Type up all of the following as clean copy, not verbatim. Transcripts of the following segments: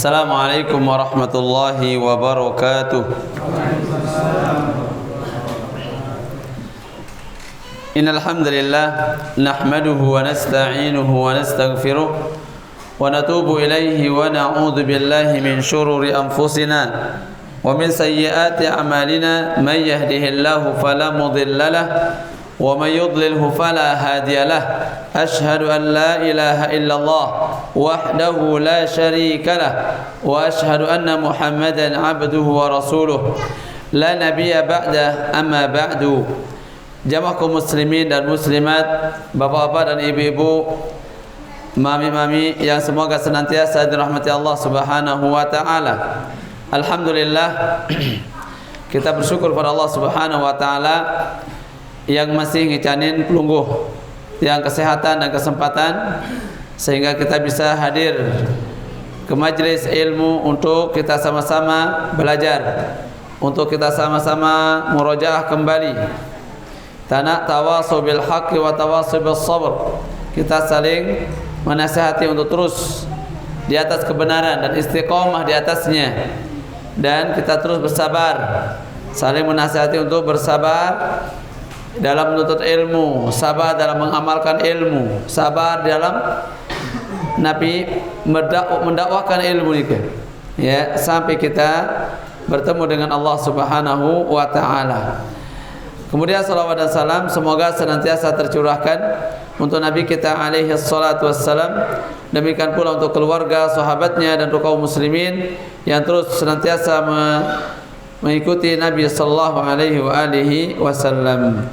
Assalamualaikum warahmatullahi wabarakatuh. Innal hamdalillah nahmaduhu wa nasta'inuhu wa nastaghfiruh wa natubu ilayhi wa na'udzu billahi min shururi anfusina wa min sayyiati a'malina man yahdihillahu fala mudilla lahu wa may yudlilhu fala hadiya lahu. Ashhadu an la ilaha illallah wahdahu la syarika lahu wa ashhadu anna Muhammadan abduhu wa rasuluh la nabiyya ba'da amma ba'du. Jamaah kaum muslimin dan muslimat, bapak-bapak dan ibu-ibu, mami-mami yang semoga senantiasa dirahmati Allah Subhanahu wa taala. Alhamdulillah, kita bersyukur pada Allah Subhanahu wa taala yang masih ngicanin pelungguh yang kesehatan dan kesempatan sehingga kita bisa hadir ke majelis ilmu untuk kita sama-sama belajar, untuk kita sama-sama murojaah kembali. Tanah tawasau bil haqqi wa tawasau bis sabr. Kita saling menasihati untuk terus di atas kebenaran dan istiqomah di atasnya, dan kita terus bersabar, saling menasihati untuk bersabar dalam menuntut ilmu, sabar dalam mengamalkan ilmu, sabar dalam Nabi mendakwakan ilmu itu, ya, sampai kita bertemu dengan Allah Subhanahu wa taala. Kemudian salawat dan salam semoga senantiasa tercurahkan untuk Nabi kita alaihi salatu wassalam, demikian pula untuk keluarga, sahabatnya dan kaum muslimin yang terus senantiasa mengikuti Nabi sallallahu alaihi wasallam.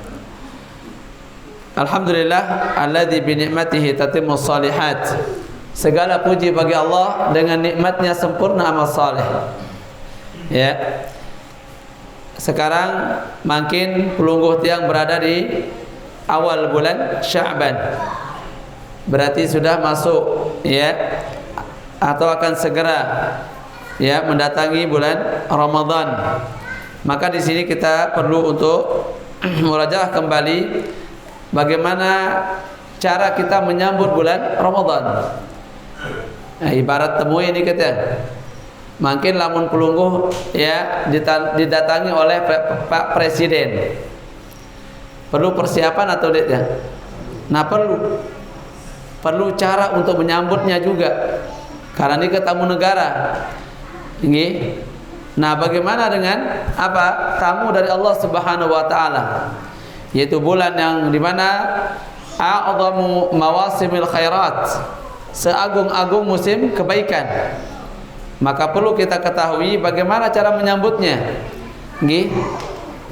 Alhamdulillah alladzi bi ni'matihi tatimmu shalihat. Segala puji bagi Allah, dengan nikmatnya sempurna amal saleh. Ya. Sekarang makin pelungguh tiang berada di awal bulan Sya'ban. Berarti sudah masuk, ya, atau akan segera, ya, mendatangi bulan Ramadan. Maka di sini kita perlu untuk murajaah kembali bagaimana cara kita menyambut bulan Ramadan. Nah, ibarat temui ini kita. Makin lamun pelungguh, ya, didatangi oleh Pak Presiden. Perlu persiapan atau tidak? Nah, perlu cara untuk menyambutnya juga. Karena ini tamu negara. Ini. Nah, bagaimana dengan apa? Tamu dari Allah Subhanahu wa taala. Yaitu bulan yang di mana a'dhamu mawasimil khairat, seagung-agung musim kebaikan. Maka perlu kita ketahui bagaimana cara menyambutnya. Nggih.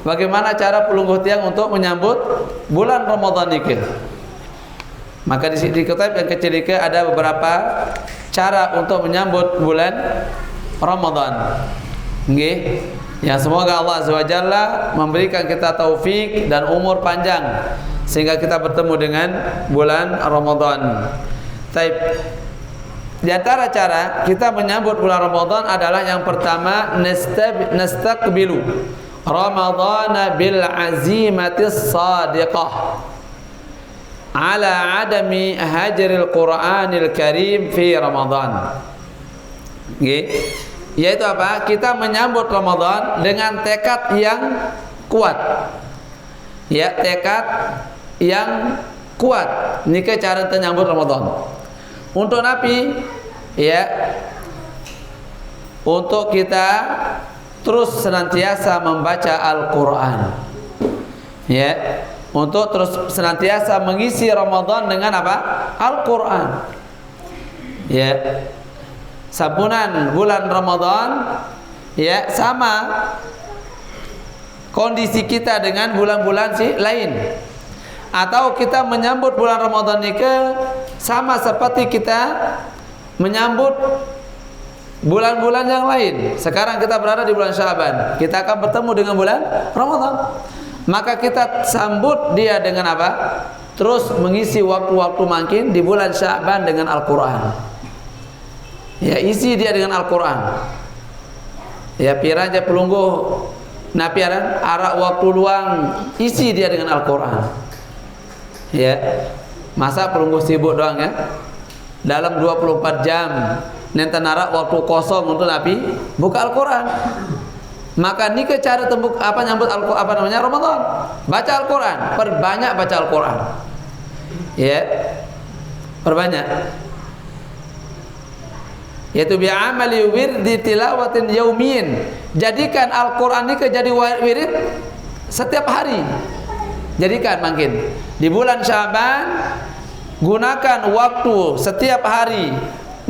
Bagaimana cara pelungguh tiang untuk menyambut bulan Ramadan ini. Maka di sini kitab yang kecil ini ada beberapa cara untuk menyambut bulan Ramadan. Nggih. Yang semoga Allah Azza wa Jalla memberikan kita taufik dan umur panjang sehingga kita bertemu dengan bulan Ramadan. Taib. Di antara cara kita menyambut bulan Ramadan adalah yang pertama, nastaqbilu Ramadhan bil azimatis sadiqah ala adami hajril Qur'anil Karim fi Ramadan. Yaitu apa? Kita menyambut Ramadan dengan tekad yang kuat. Ya, tekad yang kuat. Ini cara menyambut Ramadan. Untuk Nabi, ya, untuk kita terus senantiasa membaca Al-Quran, ya, untuk terus senantiasa mengisi Ramadan dengan apa? Al-Quran, ya. Sampunan bulan Ramadan, ya, sama kondisi kita dengan bulan-bulan lain. Atau kita menyambut bulan Ramadan ini sama seperti kita menyambut bulan-bulan yang lain. Sekarang kita berada di bulan Sya'ban, kita akan bertemu dengan bulan Ramadan. Maka kita sambut dia dengan apa? Terus mengisi waktu-waktu makin di bulan Sya'ban dengan Al-Quran. Ya, isi dia dengan Al-Quran. Ya, piraja pelungguh napiaran arak waktu luang, isi dia dengan Al-Quran. Ya, masa pelungguh sibuk doang, ya? Dalam 24 jam nenten nara waktu kosong untuk Nabi buka Al-Qur'an. Maka ini ke cara tembuk nyambut Ramadan. Baca Al-Qur'an, perbanyak baca Al-Qur'an. Ya. Perbanyak. Yaitu bi'amali wirdi tilawatin yaumin. Jadikan Al-Qur'an ini jadi wirid setiap hari. Jadikan makin di bulan Syaban gunakan waktu setiap hari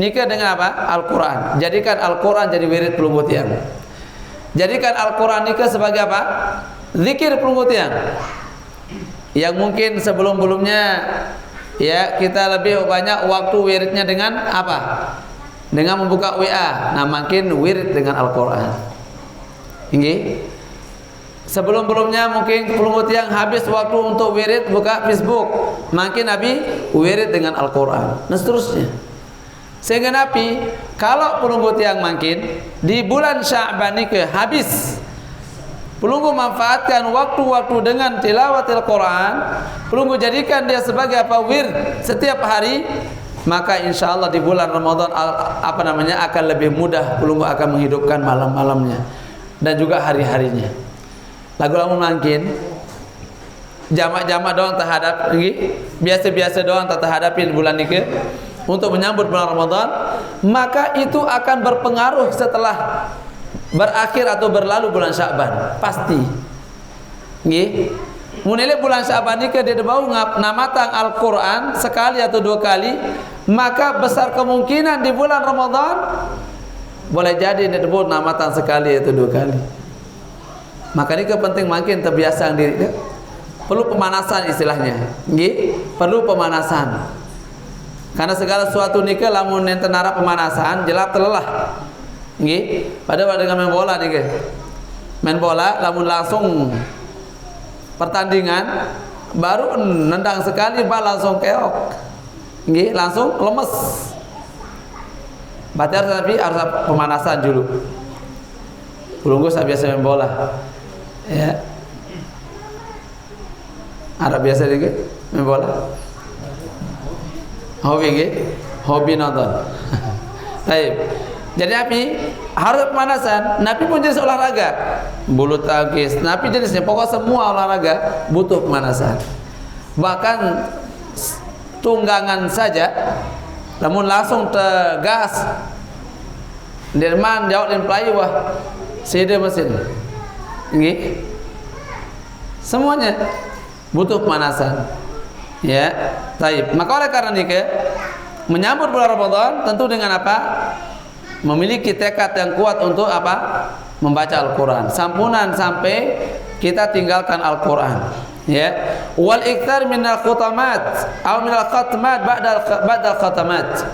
nikah dengan apa? Al-Qur'an. Jadikan Al-Qur'an jadi wirid pelunggu tiang. Jadikan Al-Qur'an nikah sebagai apa? Zikir pelunggu tiang. Yang mungkin sebelum-belumnya ya kita lebih banyak waktu wiridnya dengan apa? Dengan membuka WA. Nah, makin wirid dengan Al-Qur'an. Ini sebelum-belumnya mungkin pelunggu tiang habis waktu untuk wirid buka Facebook. Makin Nabi wirid dengan Al-Qur'an. Nah, seterusnya. Sehingga Nabi kalau pelunggu tiang makin di bulan Sya'ban ini habis pelunggu manfaatkan waktu-waktu dengan tilawat Al-Quran, pelunggu jadikan dia sebagai apa? Wird setiap hari, maka insya Allah di bulan Ramadan akan lebih mudah pelunggu akan menghidupkan malam-malamnya dan juga hari-harinya. Lagu-lagu makin jamak-jamak doang terhadap biasa-biasa doang terhadapin bulan ini untuk menyambut bulan Ramadan, maka itu akan berpengaruh setelah berakhir atau berlalu bulan Sya'ban pasti. Nggih. Mulai bulan Sya'ban ini dia bau namatang Al-Qur'an sekali atau dua kali, maka besar kemungkinan di bulan Ramadan boleh jadi dia bau namatang sekali atau dua kali. Maka ini penting makin terbiasa diri. Perlu pemanasan istilahnya. Nggih, perlu pemanasan. Karena segala sesuatu nikah lamun enten nara pemanasan jelak terlelah. Nggih, padahal dengan main bola nih, main bola, lamun langsung pertandingan baru nendang sekali, langsung keok, nggih, langsung lemes. Tapi harus pemanasan dulu. Belum saya biasa main bola, ya. Ada biasa nih main bola. Hobi nggih, hobi nonton. Baik. Jadi Nabi harus pemanasan. Nabi pun jenis olahraga, bulu tangkis. Nabi jenisnya pokok semua olahraga butuh pemanasan. Bahkan tunggangan saja, namun langsung tegas. Dirman jauh dan pelayu wah, sida mesin. Ini semuanya butuh pemanasan. Ya, taib. Maka oleh karena ini menyambut bulan Ramadan tentu dengan apa? Memiliki tekad yang kuat untuk apa? Membaca Al-Qur'an. Sampunan sampai kita tinggalkan Al-Qur'an. Ya. Wal iktsar minal khutamat atau minal khatmat ba'dal khatamat.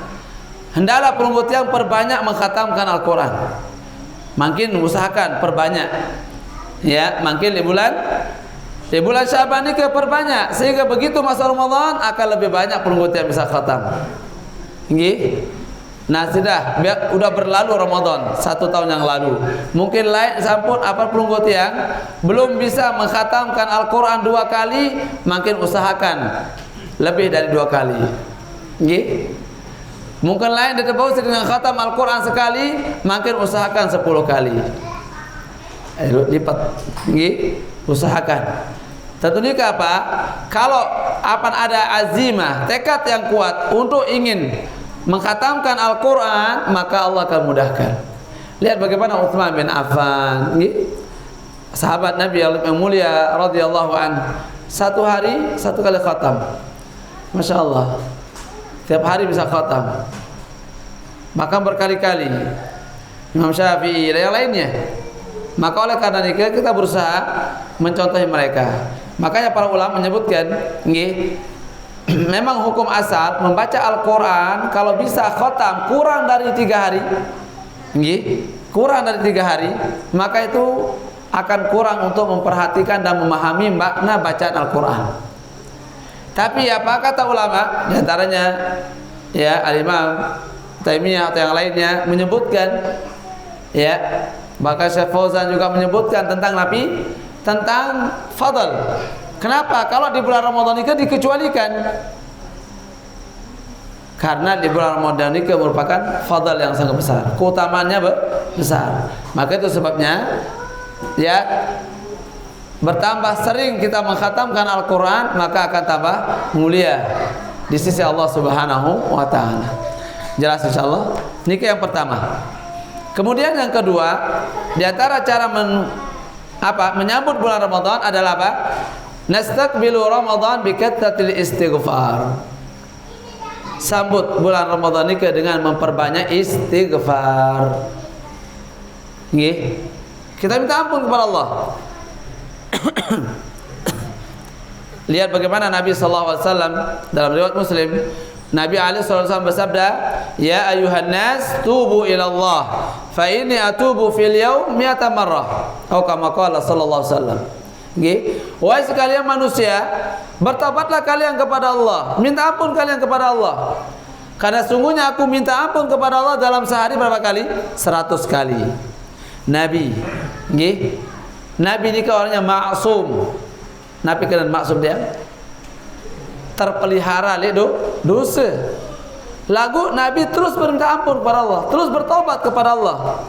Hendaklah pelunggu tiang perbanyak mengkhatamkan Al-Qur'an. Makin usahakan perbanyak. Ya, makin di bulan Sya'ban ini perbanyak sehingga begitu masa Ramadan akan lebih banyak pelunggu tiang bisa khatam. Nggih. Nah udah berlalu Ramadan 1 tahun yang lalu. Mungkin lain sampun apa pelunggu tiang belum bisa mengkhatamkan Al-Qur'an 2 kali, makin usahakan lebih dari 2 kali. Nggih. Mungkin lain dia bau dengan khatam Al-Qur'an sekali, makin usahakan 10 kali. Lipat. Nggih, usahakan. Tentunya apa? Kalau ada azimah, tekad yang kuat untuk ingin mengkhatamkan Al-Qur'an, maka Allah akan mudahkan. Lihat bagaimana Utsman bin Affan, sahabat Nabi yang mulia radhiyallahu anhu, 1 hari 1 kali khatam. Masya Allah, tiap hari bisa khatam, bahkan berkali-kali. Imam Syafi'i dan yang lainnya. Maka oleh karena itu kita berusaha mencontohi mereka. Makanya para ulama menyebutkan, memang hukum asal membaca Al-Qur'an kalau bisa khatam kurang dari 3 hari, kurang dari 3 hari, maka itu akan kurang untuk memperhatikan dan memahami makna bacaan Al-Qur'an. Tapi apa kata ulama? Di antaranya ya Al-Imam Taimiyah atau yang lainnya menyebutkan, ya, bahkan Syekh Fauzan juga menyebutkan tentang Nabi, tentang fadl. Kenapa? Kalau di bulan Ramadan itu dikecualikan. Karena di bulan Ramadan ini merupakan fadl yang sangat besar, keutamaannya besar. Maka itu sebabnya ya bertambah sering kita mengkhatamkan Al-Quran, maka akan tambah mulia di sisi Allah Subhanahu wa Ta'ala. Jelas insyaallah. Ini yang pertama. Kemudian yang kedua, di antara cara menyambut bulan Ramadan adalah apa? Nastaqbilu Ramadan bi kathratil istighfar. Sambut bulan Ramadan ini dengan memperbanyak istighfar. Nggih. Kita minta ampun kepada Allah. Lihat bagaimana Nabi sallallahu alaihi wasallam dalam riwayat Muslim, Nabi alaihi wasallam bersabda, "Ya ayuhan nas, tubu ila Allah, fa inni atubu fil yaum 100 marrah." Atau kama qala sallallahu alaihi wasallam. Nggih. Wahai sekalian manusia, bertobatlah kalian kepada Allah, minta ampun kalian kepada Allah. Karena sungguhnya aku minta ampun kepada Allah dalam sehari berapa kali? 100 kali. Nabi, nggih. Nabi ini orangnya maksum. Nabi kan maksum dia. Terpelihara oleh dosa. Lagu Nabi terus minta ampun kepada Allah, terus bertobat kepada Allah.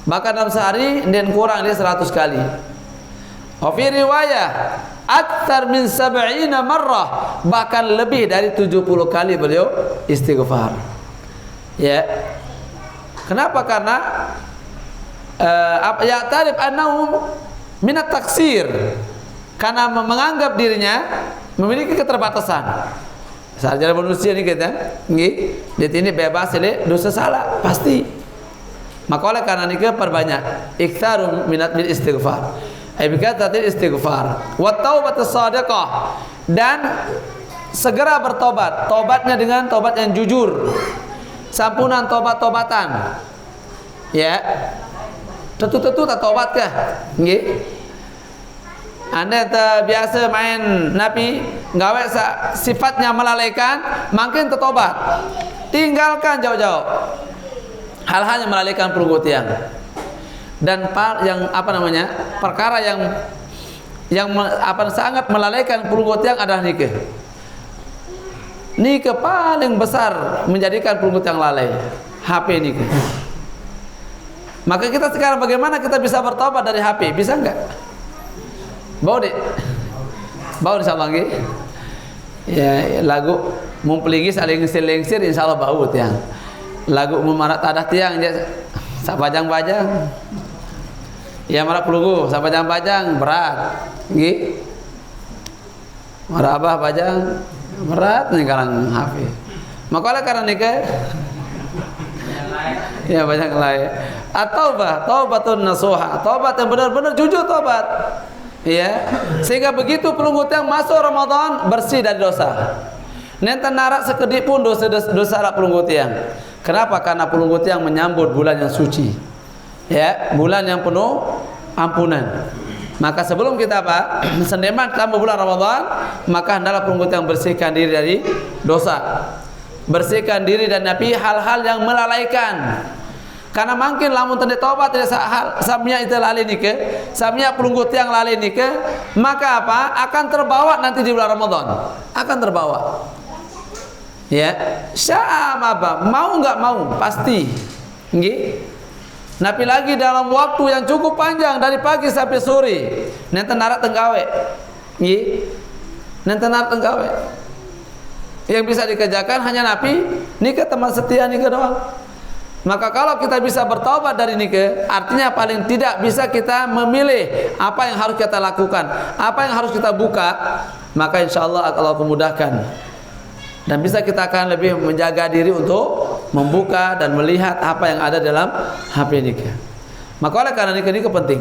Bahkan dalam sehari dan kurang dia 100 kali. Fi riwayah akthar min 70 marrah, bahkan lebih dari 70 kali beliau istighfar. Ya. Kenapa? Karena ya tarif annahu minat taksir, karena menganggap dirinya memiliki keterbatasan. Saja manusia ini kita, nggih, di ini bebas dari dosa salah pasti. Maka oleh karena ini perbanyak iktsaru minat bil istighfar. Ibadatul istighfar wa taubatus shadiqah, dan segera bertobat. Tobatnya dengan tobat yang jujur. Sampunan tobat-tobatan. Ya. Tentu tak tobat kah? Nggih. Anda biasa main napi, gawe sifatnya melalaikan, makin tertobat. Tinggalkan jauh-jauh hal-hal yang melalaikan perunggu tiang. Dan perkara yang sangat melalaikan perunggu tiang adalah nikah. Nikah paling besar menjadikan perunggu tiang lalai. HP nikah. Maka kita sekarang bagaimana kita bisa bertobat dari HP? Bisa enggak? Bau deh. Bau insyaallah nggih. Ya, lagu mumpeligi saling lengsir insyaallah bau tiang. Lagu memarak tadah tiang dia sabajang-bajang. Ya marak pelunggu sabajang-bajang berat. Nggih. Marak abah bajang berat nih karang HP. Maka oleh karena nikah ya banyak lain. At-taubah, taubatun nasuha, taubat yang benar-benar jujur taubat. Ya, sehingga begitu pelunggu yang masuk Ramadan bersih dari dosa. Nenten narak sekedip pun dosa ala pelunggu tiang. Kenapa? Karena pelunggu tiang menyambut bulan yang suci. Ya, bulan yang penuh ampunan. Maka sebelum kita sendeman tambah bulan Ramadan, maka hendaklah pelunggu tiang bersihkan diri dari dosa. Bersihkan diri dan napi hal-hal yang melalaikan. Karena mungkin lamun tanda taubat tidak hal samnya itu lalai nikah, samnya pelunggu tiang lalai nikah, maka akan terbawa nanti di bulan Ramadan. Akan terbawa. Ya, sya'ama mau enggak mau pasti. Nggih. Napi lagi dalam waktu yang cukup panjang dari pagi sampai sore. Nenten narak tenggawe. Nggih. Nenten narak tenggawe. Yang bisa dikerjakan hanya napi nikah teman setia nikah doang. Maka kalau kita bisa bertaubat dari nikah, artinya paling tidak bisa kita memilih apa yang harus kita lakukan, apa yang harus kita buka, maka insyaallah Allah memudahkan. Dan bisa kita akan lebih menjaga diri untuk membuka dan melihat apa yang ada dalam HP nikah. Maka oleh karena nikah penting.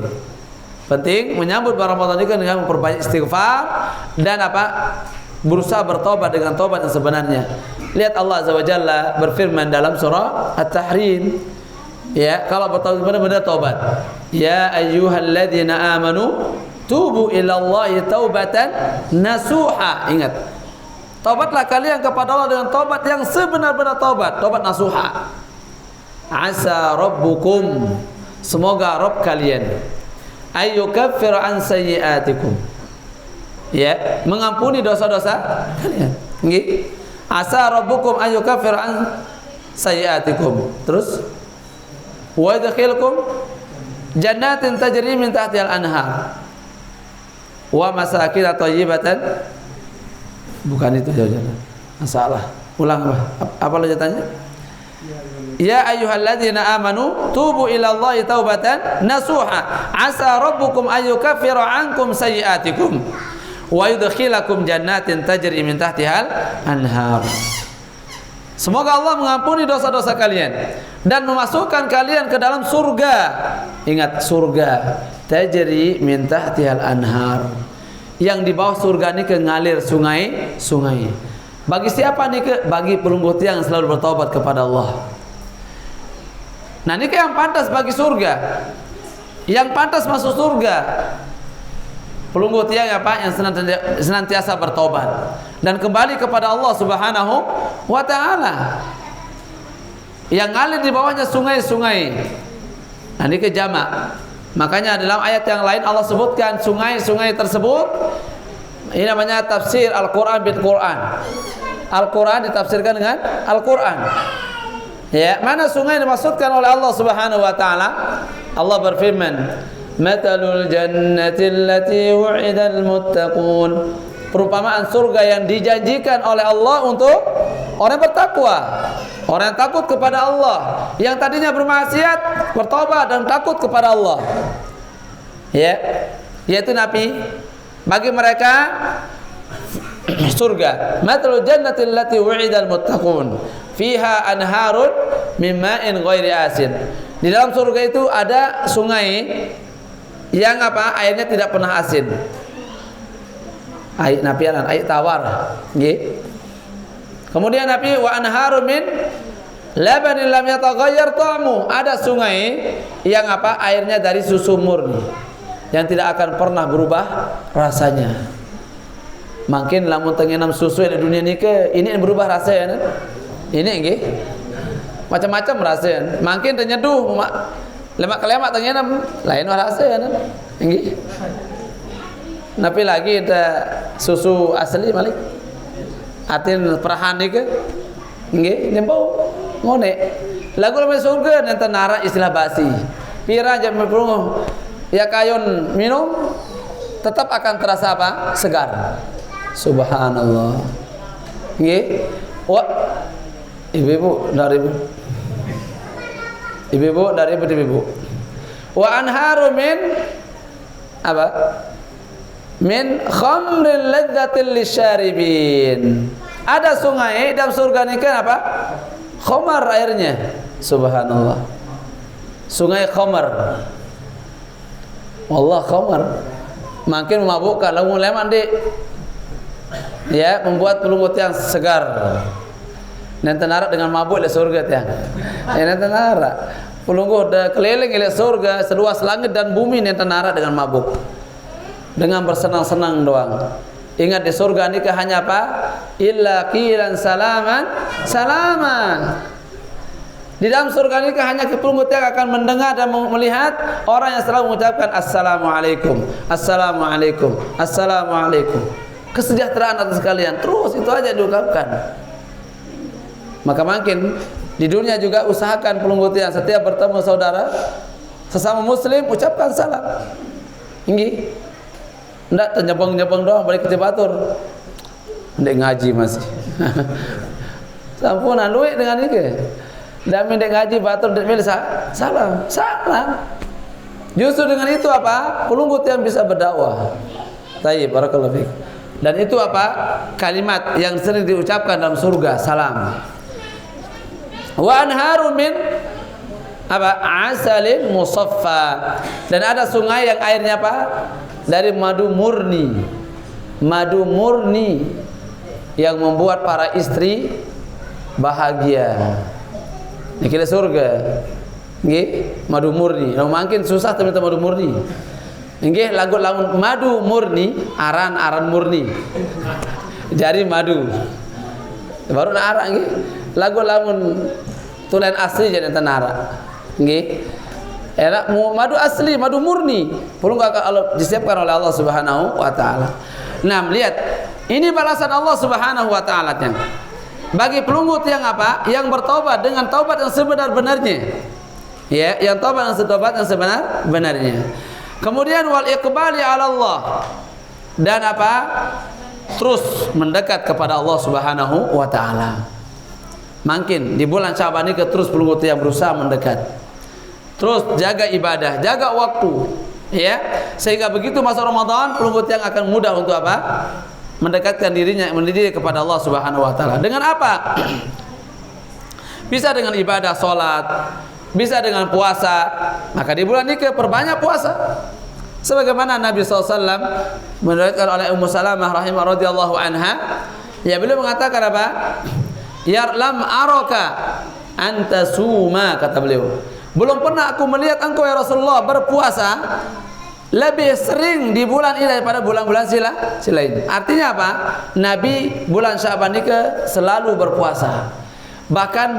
Penting menyambut bulan Ramadan nikah dengan memperbanyak istighfar dan berusaha bertobat dengan tobat yang sebenarnya. Lihat Allah Azza wa Jalla berfirman dalam surah At-Tahrim. Ya, kalau bertobat benar-benar tobat. Ya ayyuhalladzina amanu tubu ilallahi taubatan nasuha. Ingat. Tobatlah kalian kepada Allah dengan tobat yang sebenar-benar tobat nasuha. Asa rabbukum, semoga Rabb kalian ayyukaffir an sayyiatikum. Ya, mengampuni dosa-dosa kalian. Nggih. Asa rabbukum an yukaffira an sayyi'atikum. Terus wa yadkhilukum jannatin tajri min tahtiha al-anhar wa masakin thayyibatan. Bukan itu jawabannya. Masalah. Ulang apa lanjutannya? Ya ayyuhalladzina amanu tubu ila Allahi taubatan nasuha asa rabbukum an yukaffira ankum sayyi'atikum wa yudkhilakum jannatin tajri min tahtihal anhar. Semoga Allah mengampuni dosa-dosa kalian dan memasukkan kalian ke dalam surga. Ingat, surga tajri min tahtihal anhar. Yang di bawah surga ini mengalir sungai-sungai. Bagi siapa nih? Bagi pelungguh tiang yang selalu bertaubat kepada Allah. Nah, ini yang pantas bagi surga, yang pantas masuk surga. Pelungguh tiang apa? Yang senantiasa bertobat dan kembali kepada Allah Subhanahu wa Ta'ala. Yang ngalir di bawahnya sungai-sungai. Nah, ini jamak. Makanya dalam ayat yang lain Allah sebutkan sungai-sungai tersebut. Ini namanya tafsir Al-Quran bil Quran. Al-Quran ditafsirkan dengan Al-Quran. Ya, mana sungai yang dimaksudkan oleh Allah Subhanahu wa Ta'ala? Allah berfirman, "Matalul jannati allati wu'idal muttaqun." Perumpamaan surga yang dijanjikan oleh Allah untuk orang yang bertakwa, orang yang takut kepada Allah, yang tadinya bermaksiat, bertobat dan takut kepada Allah. Ya, yaitu Nabi. Bagi mereka surga, matalul jannati allati wu'idal muttaqun, fiha anharun min ma'in ghairi asin. Di dalam surga itu ada sungai yang apa? Airnya tidak pernah asin. Air napianan, air tawar. Nggih. Kemudian Nabi wa anharun min labanin lam yataghayyar ta'mu. Ada sungai yang apa? Airnya dari susu murni yang tidak akan pernah berubah rasanya. Makin lamun tengenam susu di dunia ini ini berubah rasanya. Ini nggih. Macam-macam rasanya. Makin tenyeduh lemak-lemak tengenam lain rasanya. Nggih. Napi lagi ada susu asli malik. Atin perahan nike. Nggih, nembau ngone. Lagu lamun surga nenten nara istilah basi. Pira jam perlu ya kayon minum tetap akan terasa apa? Segar. Subhanallah. Nggih. Wah. Ibu-ibu dari ibu-ibu. Wa anharu min apa? Min khamril ladzatil lisyaribin. Ada sungai dalam surga ini kan apa? Khamar airnya. Subhanallah. Sungai khamar. Wallah khamar. Makin memabukkan lamun leman di ya membuat pelunggut yang segar. Nanti narak dengan mabuk di surga tiang. Ya nanti narak. Pelunggut keliling di surga seluas langit dan bumi nanti narak dengan mabuk. Dengan bersenang-senang doang. Ingat di surga ini hanya apa? Illa qilan salaman salaman. Di dalam surga ini hanya pelunggut yang akan mendengar dan melihat orang yang selalu mengucapkan assalamualaikum, assalamualaikum, assalamualaikum. Kesejahteraan atas kalian. Terus itu aja diungkapkan. Maka makin di dunia juga usahakan pelunggut yang setiap bertemu saudara sesama muslim ucapkan salam. Nggih. Ndak nyebang-nyebang doang balik ke batur. Ndek ngaji masih. Sampunan duit dengan iki. Ndak ndek ngaji batur ndek milih salam. Salam. Justru dengan itu apa? Pelunggut yang bisa berdakwah. Tayyib, barakallahu fiik. Dan itu apa? Kalimat yang sering diucapkan dalam surga, salam. Wa anharun min apa? Asalin musaffa. Dan ada sungai yang airnya apa? Dari madu murni. Madu murni yang membuat para istri bahagia. Ini kira surga. Nggih, madu murni. Nah, makin susah ternyata madu murni. Nggih, lagu madu murni, aran murni. Jari madu. Baru nak arak nggih. Lagu lamun tulen asli jadi tenara. Nggih. Enak madu asli, madu murni. Perlu enggak kalau disiapkan oleh Allah Subhanahu wa taala. Nah, lihat. Ini balasan Allah Subhanahu wa taala-nya. bagi pelunggut yang apa? Yang bertobat dengan taubat yang sebenar-benarnya. Ya, yang taubat yang sebenar-benarnya. Kemudian wal iqbali 'ala Allah. Dan apa? Terus mendekat kepada Allah Subhanahu wa taala. Makin di bulan Syaban ini terus pelunggut yang berusaha mendekat. Terus jaga ibadah, jaga waktu, ya. Sehingga begitu masuk Ramadan, pelunggut yang akan mudah untuk apa? Mendekatkan dirinya, mendiri kepada Allah Subhanahu wa taala. Dengan apa? Bisa dengan ibadah salat, bisa dengan puasa. Maka di bulan ini perbanyak puasa. Sebagaimana Nabi SAW meriwayatkan oleh Ummu Salamah rahimah radhiyallahu anha, ya beliau mengatakan apa? Ya lam araka anta suma, kata beliau. Belum pernah aku melihat engkau ya Rasulullah berpuasa lebih sering di bulan ini daripada bulan-bulan selain. Artinya apa? Nabi bulan Syaban ini selalu berpuasa. Bahkan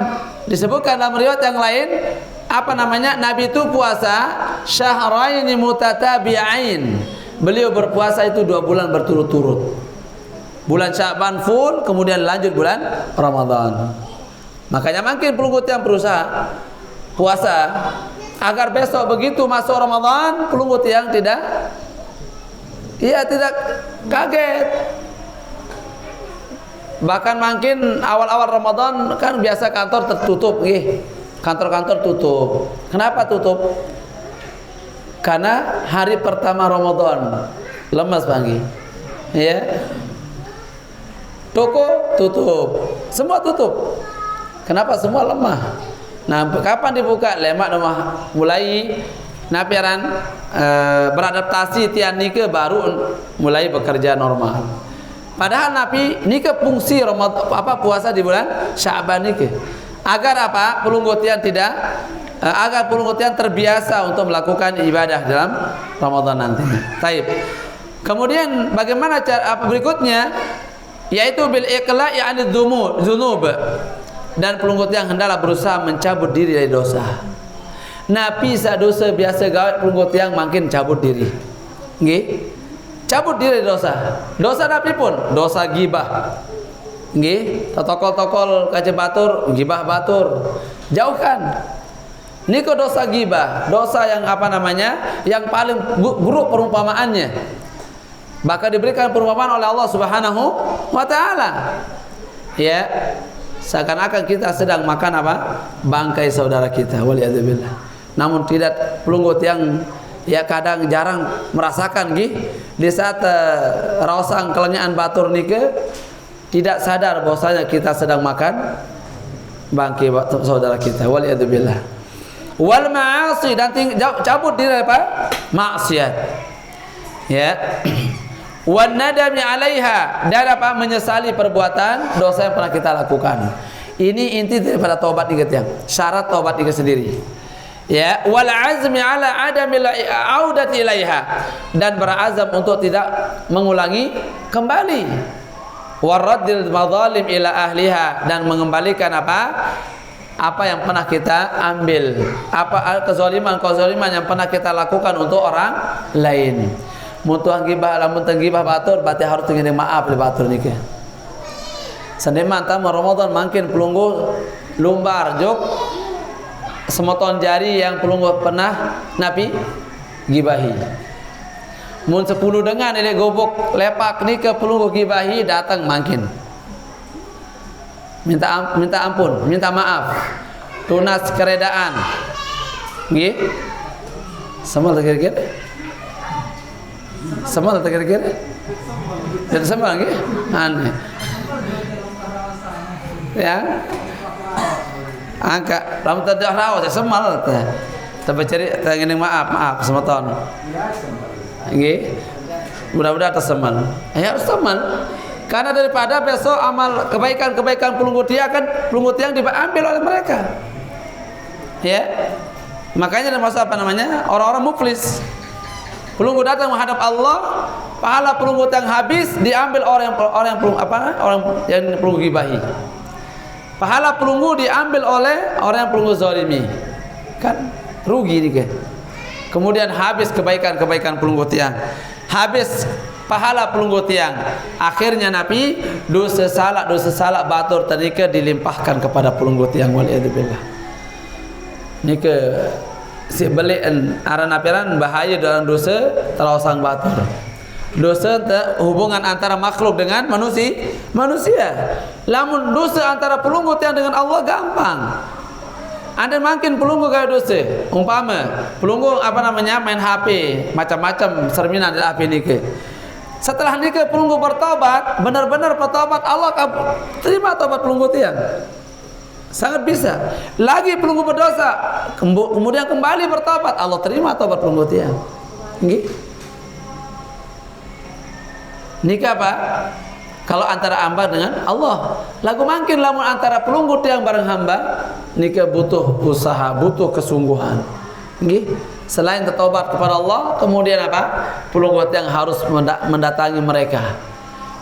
disebutkan dalam riwayat yang lain, apa namanya? Nabi itu puasa syahraini mutatabi'ain. Beliau berpuasa itu 2 bulan berturut-turut. Bulan Syaban full, kemudian lanjut bulan Ramadan. Makanya makin pelunggut yang berusaha puasa agar besok begitu masuk Ramadan, pelunggut yang tidak kaget. Bahkan makin awal-awal Ramadan kan biasa kantor tertutup, kantor-kantor tutup. Kenapa tutup? Karena hari pertama Ramadan lemas pagi, ya. Toko tutup, semua tutup. Kenapa? Semua lemah. Nah, kapan dibuka? Lemak rumah mulai napiaran beradaptasi tian nike baru mulai bekerja normal. Padahal Nabi nike fungsi Ramadan puasa di bulan Sya'ban nike agar apa? Pelunggut-tian agar pelunggut-tian terbiasa untuk melakukan ibadah dalam Ramadan nanti. Taib. Kemudian bagaimana cara berikutnya? Yaitu bil iqla'i 'anil dzunub. Dan pelunggut yang hendaklah berusaha mencabut diri dari dosa. Nabi dosa biasa gawat, pelunggut yang makin cabut diri. Nggih. Cabut diri dari dosa. Dosa Nabi pun dosa gibah. Nggih, tokol-tokol kaca batur, gibah batur. Jauhkan. Niko dosa gibah, dosa yang apa namanya? Yang paling buruk perumpamaannya. Bahkan diberikan perumpamaan oleh Allah Subhanahu wa taala. Ya. Seakan-akan kita sedang makan apa? Bangkai saudara kita, waliyadzubillah. Namun tidak, pelunggut yang ya kadang jarang merasakan di saat rausang kelenyakan batur nike tidak sadar bahwasanya kita sedang makan bangkai saudara kita, waliyadzubillah. Wal ma'asi, dan cabut diri apa? Maksiat. Ya. Wan nadami 'alaiha, dan apa? Menyesali perbuatan dosa yang pernah kita lakukan. Ini inti daripada taubat, ingat ya. Syarat taubat itu sendiri. Ya, wal azmi 'ala adamil audati ilaiha, dan berazam untuk tidak mengulangi kembali. Waraddil madzalim ila ahliha, dan mengembalikan apa yang pernah kita ambil, kezaliman yang pernah kita lakukan untuk orang lain. Mutuang gibah, lamun tenggibah batur, berarti harus tenggini maaf di batur nike. Sendeman tamu Ramadan makin pelunggu lumbar jok semoton jari yang pelunggu pernah Nabi gibahi. Mun 10 dengan ini gobok lepak nike pelunggu gibahi datang makin. Minta ampun, minta maaf, tunas keredaan. Nggih. Sama kira-kira. Sama kira-kira. Jadi sama nggih? Aneh. Ya. Angka lamun teu raos semal teh. Tapi cari ngene maaf semeton. Nggih. Mudah-mudahan tersemal. Ya harus semal. Karena daripada besok amal kebaikan-kebaikan pelunggut dia akan pelunggut yang diambil oleh mereka. Ya. Makanya ada masa orang-orang muflis. Pelunggut datang menghadap Allah, pahala pelunggut yang habis diambil orang yang pelunggu gibahi. Pahala pelunggu diambil oleh orang yang pelunggu zalimi. Kan rugi nih kan. Kemudian habis kebaikan-kebaikan pelunggut yang habis pahala pelunggu tiang. Akhirnya Nabi dosa salak batur tadika dilimpahkan kepada pelunggu tiang. Waliyadzubillah. Nika si belian aran apiran bahaya dalam dosa terosang batur. Dosa hubungan antara makhluk dengan manusia. Lamun dosa antara pelunggu tiang dengan Allah gampang. Anda makin pelunggu kayak dosa. Umpama pelunggu main HP, macam-macam cerminan di HP nikah. Setelah nikah pelunggu bertobat, benar-benar bertobat, Allah terima tobat pelunggu tiang. Sangat bisa. Lagi pelunggu berdosa, kemudian kembali bertobat, Allah terima tobat pelunggu tiang. Nggih. Nikah apa? Kalau antara hamba dengan Allah, lagu makin lamun antara pelunggu tiang bareng hamba, nikah butuh usaha, butuh kesungguhan. Nggih. Selain bertobat kepada Allah, kemudian apa? Pelunggu tiang harus mendatangi mereka.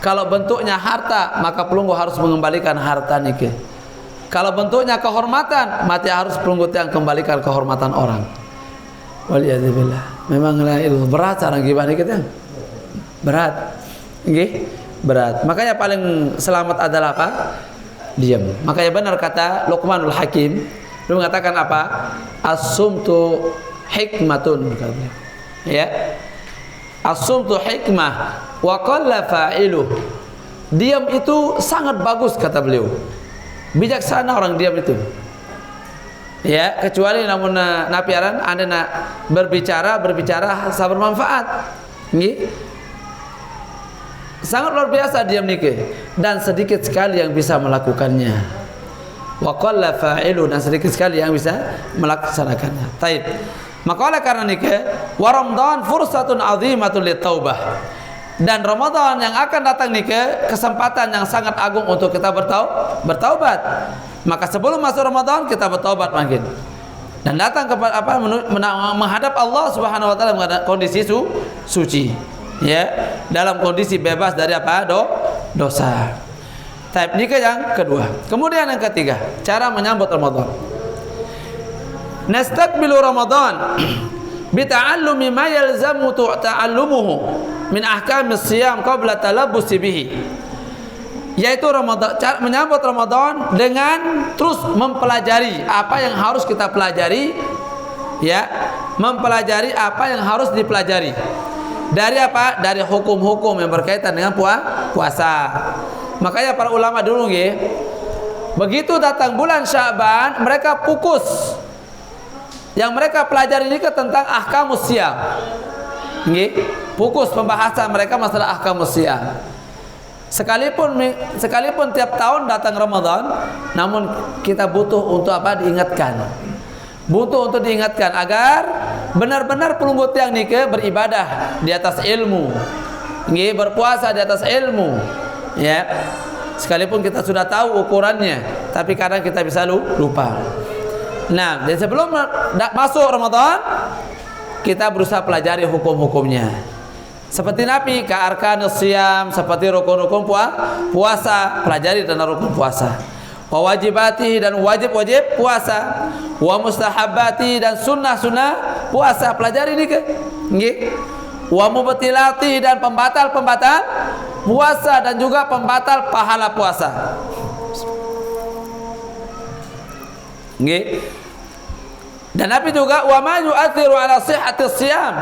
Kalau bentuknya harta, maka pelunggu harus mengembalikan harta nikah. Kalau bentuknya kehormatan, mati harus pelunggu tiang kembalikan kehormatan orang. Waliyadzubillah. Memang berat cara gibah nikah tiang. Berat. Nggih. Berat. Makanya paling selamat adalah apa? Diam. Makanya benar kata Luqmanul Hakim, dia mengatakan apa? As-sumtu hikmatun. Ya. As-sumtu hikmah wa qalla fa'iluh. Diam itu sangat bagus kata beliau. Bijaksana orang diam itu. Ya, kecuali namun napiaran Anda nak berbicara sabar bermanfaat. Nggih. Sangat luar biasa diam nikah, dan sedikit sekali yang bisa melakukannya. Wa qalla fa'ilu, dan sedikit sekali yang bisa melaksanakannya. Taib. Maka oleh karena nikah, wa Ramadan fursatun 'azimatun litaubah. Dan Ramadan yang akan datang nikah, kesempatan yang sangat agung untuk kita bertaubat. Maka sebelum masuk Ramadan kita bertaubat makin. Dan datang kepada menghadap Allah Subhanahu wa taala dalam kondisi suci. Ya, dalam kondisi bebas dari dosa. Tahap nikah yang kedua. Kemudian yang ketiga, cara menyambut Ramadan. Nastaqbilu Ramadan bi ta'allumi ma yalzamu ta'allumuhu min ahkamis siyam qabla talabbusi bihi. Yaitu Ramadan, cara menyambut Ramadan dengan terus mempelajari apa yang harus kita pelajari, ya, mempelajari apa yang harus dipelajari. Dari apa? Dari hukum-hukum yang berkaitan dengan puasa. Makanya para ulama dulu nggih, begitu datang bulan Sya'ban, mereka fokus. Yang mereka pelajari ini tentang ahkamus siyam. Nggih, fokus pembahasan mereka masalah ahkamus siyam. Sekalipun tiap tahun datang Ramadan, namun kita butuh untuk apa? Diingatkan. Butuh untuk diingatkan agar benar-benar pelunggu tiang nikah beribadah di atas ilmu, nggih, berpuasa di atas ilmu, ya. Sekalipun kita sudah tahu ukurannya, tapi kadang kita bisa lupa. Nah, dan sebelum masuk Ramadan, kita berusaha pelajari hukum-hukumnya. Seperti Nabi, ka'arkanus siyam, seperti rukun-rukun puasa, pelajari tentang rukun puasa. Wa wajibati, dan wajib-wajib puasa, wa mustahabati, dan sunnah-sunnah puasa, pelajari ini ke nggih. Wa mubtilati, dan pembatal-pembatal puasa, dan juga pembatal pahala puasa, nggih. Dan Nabi juga wa ma yu'athiru ala sihhati siyam,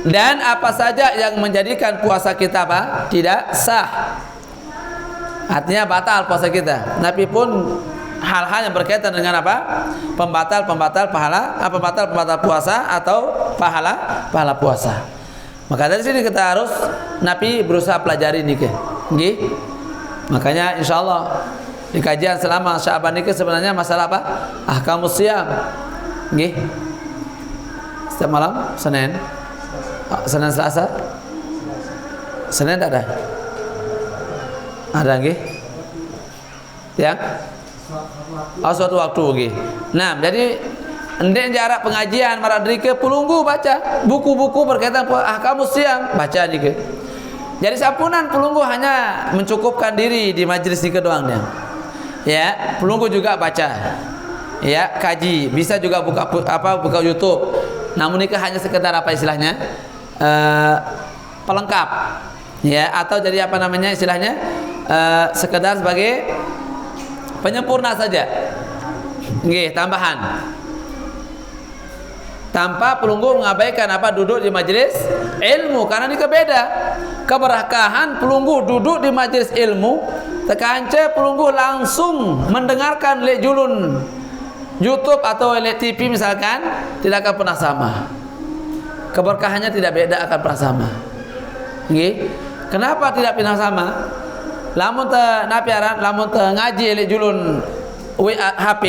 dan apa saja yang menjadikan puasa kita apa? Tidak sah. Artinya batal puasa kita. Nabi pun hal-hal yang berkaitan dengan apa? Pembatal pembatal puasa atau pahala puasa. Maka dari sini kita harus Nabi berusaha pelajari nikah. Nggih. Makanya insyaallah di kajian selama Sya'ban nikah sebenarnya masalah apa? Ahkamus siyam. Nggih. Setiap malam Senin. Senin Selasa. Senin ada. Ada nggih? Ya. Suatu waktu nggih. Nah, jadi endek jarak pengajian maradrike pulunggu baca buku-buku berkaitan ahkamus siyam, baca nggih. Jadi sampunan pulunggu hanya mencukupkan diri di majelis niki doang dia. Ya, pulunggu juga baca. Ya, kaji, bisa juga buka YouTube. Namun niki hanya sekedar apa istilahnya? pelengkap, ya, atau jadi apa namanya istilahnya sekedar sebagai penyempurna saja, nggih, tambahan. Tanpa pelunggu mengabaikan apa duduk di majelis ilmu, karena ini beda. Keberkahan pelunggu duduk di majelis ilmu, tekance pelunggu langsung mendengarkan lek julun YouTube atau lek TV misalkan, tidak akan pernah sama. Keberkahannya tidak beda, akan pernah sama. Nggih. Kenapa tidak pernah sama? Lamun te napiaran, lamun te ngaji lek julun HP,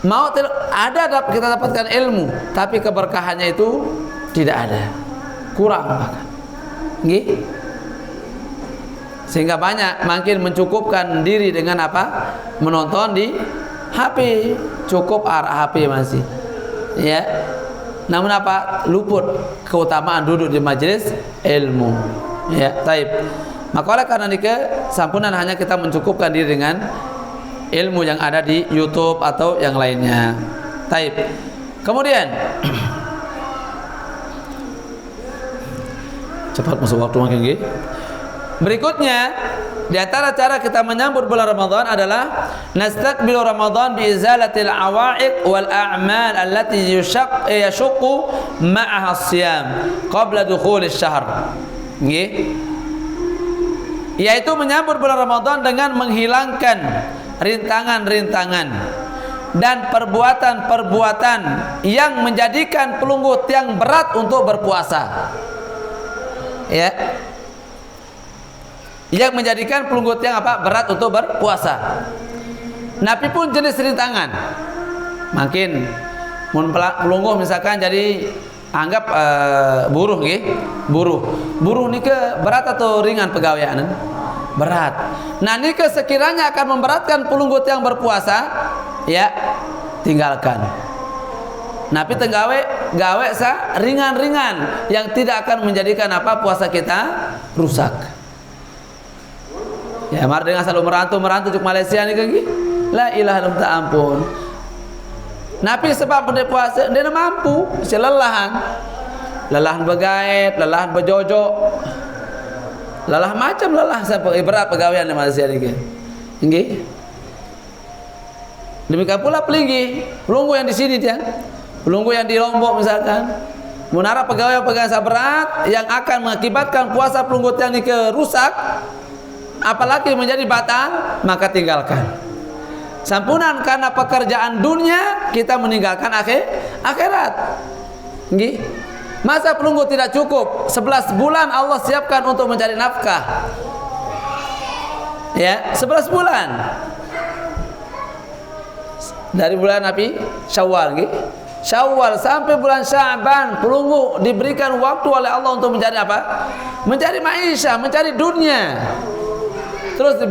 mau ada kita dapatkan ilmu, tapi keberkahannya itu tidak ada, kurang bahkan, nggih. Sehingga banyak makin mencukupkan diri dengan apa? Menonton di HP, cukup arah HP masih, ya. Namun apa? Luput keutamaan duduk di majelis ilmu, ya. Taib. Maka oleh karena itu sampunan hanya kita mencukupkan diri dengan ilmu yang ada di YouTube atau yang lainnya. Taib. Kemudian cepat masuk waktu makin gini. Berikutnya, di antara cara kita menyambut bulan Ramadan adalah nastaqbilu Ramadan bi izalatil awaiq wal a'mal allati yashuqqu ma'aha as-siyam qabla dukhulis syahr. Nggih. Yaitu menyambut bulan Ramadan dengan menghilangkan rintangan-rintangan dan perbuatan-perbuatan yang menjadikan pelunggu tiang berat untuk berpuasa, ya, yang menjadikan pelunggu tiang apa? Berat untuk berpuasa. Napi pun jenis rintangan, makin pelunggu misalkan jadi anggap buruh, nggih, buruh ini ke berat atau ringan pegawaian? Berat. Nah, ini sekiranya akan memberatkan pelunggu yang berpuasa, ya, tinggalkan. Napi gawe sa ringan-ringan yang tidak akan menjadikan apa puasa kita rusak. Ya, mar dengan selalu merantau cuk Malaysia nih kaki. La ilaha illallah, tak ampun. Napi sebab pada puasa dia mampu, selelahan. Lelahan bergaet, lelahan berjojok. Lelah macam lelah sampai berat pegawaian di Malaysia ni, nggih. Demikian pula pelunggu yang di sini dia, pelunggu yang di Lombok misalkan, menara pegawai berat yang akan mengakibatkan puasa pelunggu yang ini rusak, apalagi menjadi batal, maka tinggalkan. Sampunan karena pekerjaan dunia kita meninggalkan akhirat, nggih. Masa pelunggu tidak cukup 11 bulan Allah siapkan untuk mencari nafkah, ya, 11 bulan dari bulan Nabi Syawal, gitu. Syawal sampai bulan Sya'ban pelunggu diberikan waktu oleh Allah untuk mencari apa? Mencari maisha, mencari dunia. Terus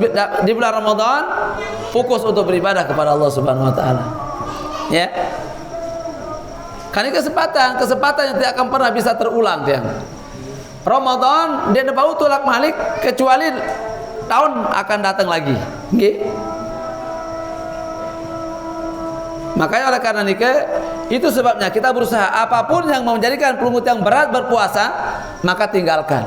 di bulan Ramadan fokus untuk beribadah kepada Allah Subhanahu wa taala, ya. Karena kesempatan yang tidak akan pernah bisa terulang, dia. Ramadan dia bau tulak malik kecuali tahun akan datang lagi, nggih. Makanya oleh karena itu sebabnya kita berusaha apapun yang menjadikan pelunggu yang berat berpuasa, maka tinggalkan.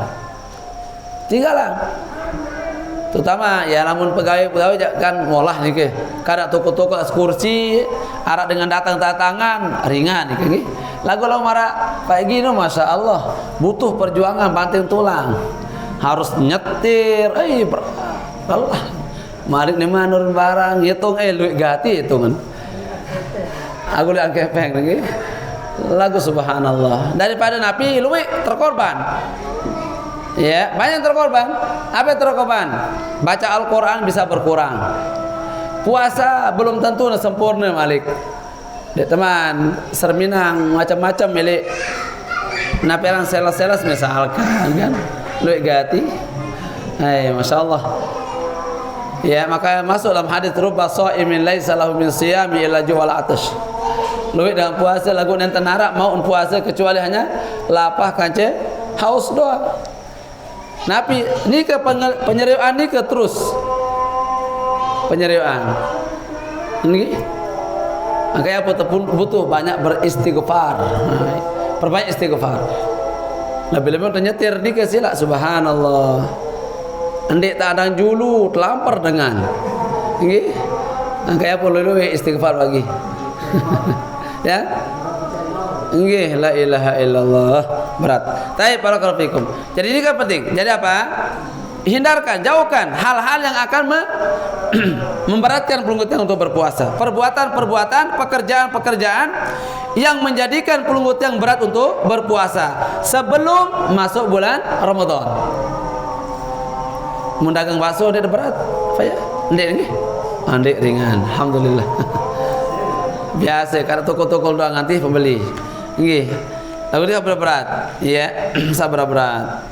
Terutama ya, namun pegawai kan ngolah nih ke, kada toko-toko kursi, arak dengan datangan ringan nih, lagu marah kayak gini, masya Allah, butuh perjuangan banting tulang, harus nyetir, Allah, mari nih manur barang, hitung, luik gati hitungan, aku lihat kepeng nih, lagu subhanallah, daripada Nabi luik terkorban. Ya, banyak terkorban. Apa yang terkorban? Baca Al-Quran bisa berkurang. Puasa belum tentu sempurna, Malik. Dek teman, serminang macam-macam milik. Naperang selas-selas misalkan kan, luik gati. Masya Allah. Ya, maka masuk dalam hadis rubba shaimin laisa lahu min siyami illa ju'al atash. Luik dalam puasa lagu nenten narak mau puasa kecuali hanya lapah kance haus doa. Nabi ini ke penyeriuan ini ke terus penyeriuan ini, makanya butuh banyak beristighfar, perbanyak istighfar. Lebih-lebih untuk nyetir dikasih lah, subhanallah. Andek tak ada julu terlampar dengan. Nggih. Kayak apa lu istighfar lagi. Ya. Nggih, la ilaha illallah. Berat. Baik, barakallahu fikum. Jadi ini kan penting. Jadi apa? Hindarkan, jauhkan hal-hal yang akan memberatkan pelunggut yang untuk berpuasa. Perbuatan-perbuatan, pekerjaan-pekerjaan yang menjadikan pelunggut yang berat untuk berpuasa sebelum masuk bulan Ramadan. Mun dagang bakso dia berat, apa ya? Ndek nggih. Ndek ringan, alhamdulillah. Biasa karena toko-toko doang nanti pembeli. Nggih. Lalu dia berat. Iya, sabar berat.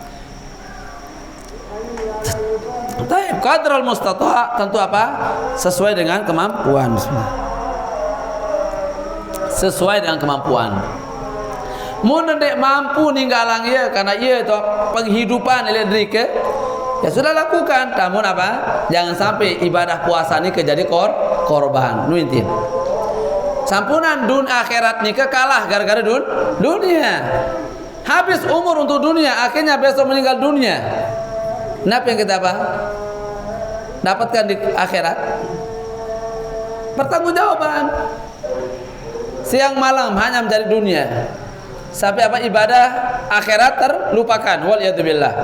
Taib qadral mustata' tentu apa? Sesuai dengan kemampuan. Sesuai dengan kemampuan. Mun ndek mampu ninggalang ieu karena ieu itu penghidupan elektrik ya sudah lakukan. Namun apa? Jangan sampai ibadah puasa ini jadi korban. Nu intin. Sampunan akhirat nikah kalah gara-gara dunia. Habis umur untuk dunia, akhirnya besok meninggal dunia. Kenapa yang kita apa? Dapatkan di akhirat? Pertanggungjawaban. Siang malam hanya mencari dunia. Sampai apa ibadah akhirat terlupakan. Waliyadzubillah.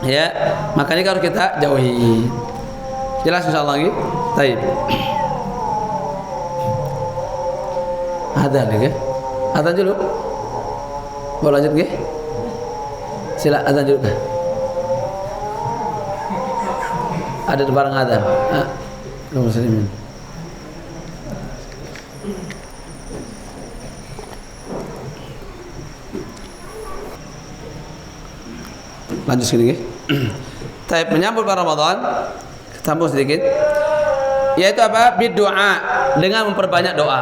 Ya, makanya harus kita jauhi. Jelas insyaallah lagi? Baik. Ada lagi? Ada dulu. Mau lanjut nggih? Sila azan dulu. Ada barang azan. Kaum muslimin. Lanjut sedikit. Tapi menyambut bulan Ramadan, sambung sedikit. Yaitu apa? Berdoa dengan memperbanyak doa.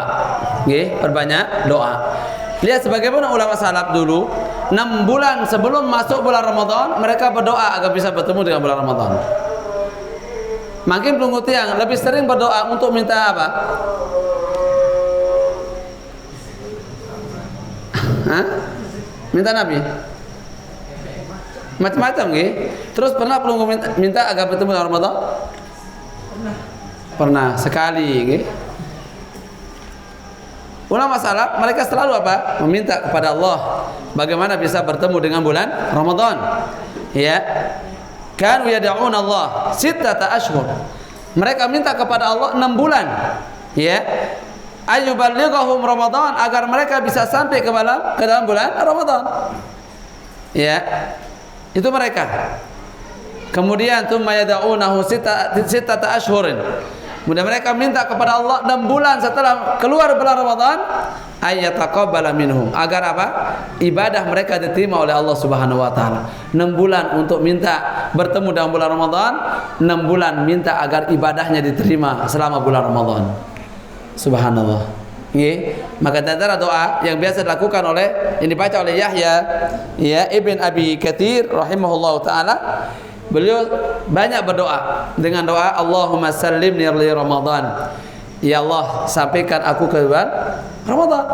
Nggih, perbanyak doa. Lihat sebagaimana ulama salaf dulu, 6 bulan sebelum masuk bulan Ramadan mereka berdoa agar bisa bertemu dengan bulan Ramadan. Makin pelunggut yang lebih sering berdoa untuk minta apa? Hah? Minta Nabi? Macam-macam nggih. Terus pernah pelunggut minta agar bertemu dengan Ramadan? Pernah sekali nggih. Ulama salaf mereka selalu apa? Meminta kepada Allah bagaimana bisa bertemu dengan bulan Ramadan. Ya. Kanu yad'un Allah sittata ashhur. Mereka minta kepada Allah 6 bulan. Ya. Ayyuballighahum Ramadan agar mereka bisa sampai ke dalam bulan Ramadan. Ya. Itu mereka. Kemudian tsumma yad'unahu sittata ashhurin. Kemudian mereka minta kepada Allah 6 bulan setelah keluar bulan Ramadan ayyataqabbala minhum agar apa? Ibadah mereka diterima oleh Allah Subhanahu wa taala. 6 bulan untuk minta bertemu dengan bulan Ramadan, 6 bulan minta agar ibadahnya diterima selama bulan Ramadan. Subhanallah. Nggih. Maka antara doa yang biasa dilakukan oleh yang dibaca oleh Yahya ya Ibn Abi Katsir rahimahullahu taala. Beliau banyak berdoa dengan doa Allahumma sallimni li Ramadan. Ya Allah, sampaikan aku ke bulan Ramadan.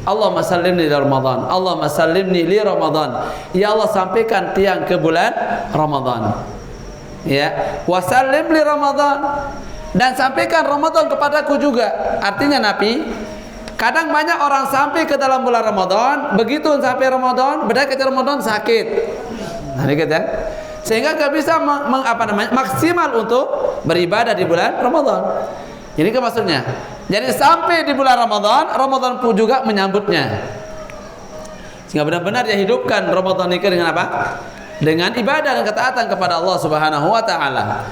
Allahumma sallimni li Ramadan. Allahumma sallimni li Ramadan. Ya Allah, sampaikan tiang ke bulan Ramadan. Ya, wa sallim li Ramadan. Dan sampaikan Ramadan kepadaku juga. Artinya Nabi, kadang banyak orang sampai ke dalam bulan Ramadan, begitu sampai Ramadan, berdekati Ramadan sakit. Nah, ini ya. Sehingga gak bisa maksimal untuk beribadah di bulan Ramadan. Ini kan maksudnya. Jadi sampai di bulan Ramadan, Ramadan pun juga menyambutnya. Sehingga benar-benar dia hidupkan Ramadan ini dengan apa? Dengan ibadah dan ketaatan kepada Allah Subhanahu wa taala.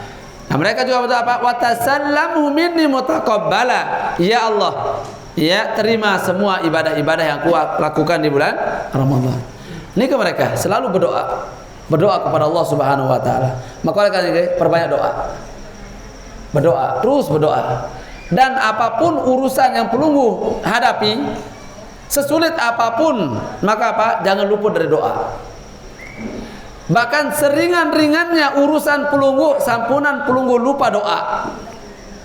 Nah, mereka juga berdoa apa? Wa tasallamu minni mutaqabbala. Ya Allah, ya terima semua ibadah-ibadah yang aku lakukan di bulan Ramadan. Ini ke mereka selalu berdoa kepada Allah Subhanahu wa taala. Maka oleh karena itu perbanyak doa. Berdoa, terus berdoa. Dan apapun urusan yang pelunggu hadapi, sesulit apapun, maka apa? Jangan luput dari doa. Bahkan seringan-ringannya urusan pelunggu, sampunan pelunggu lupa doa.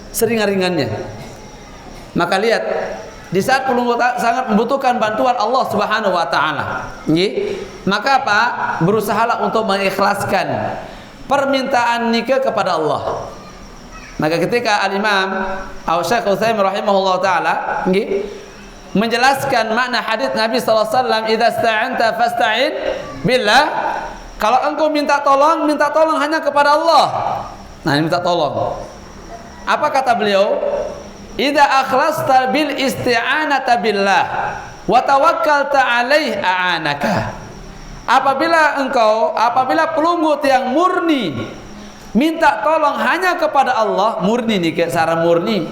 Seringan-ringannya. Maka lihat Di saat pelunggu sangat membutuhkan bantuan Allah Subhanahu wa taala. Nggih. Maka apa? Berusahalah untuk mengikhlaskan permintaan nikah kepada Allah. Maka ketika Al-Imam Syekh Utsaimin rahimahullah taala nggih menjelaskan makna hadis Nabi sallallahu alaihi wasallam, "Idza sta'anta fasta'in billah." Kalau engkau minta tolong hanya kepada Allah. Nah, ini minta tolong. Apa kata beliau? "Idza akhlasta bil isti'anata billah wa tawakkalta 'alaihi a'anaka." Apabila pelunggut yang murni minta tolong hanya kepada Allah, murni nih ke secara murni.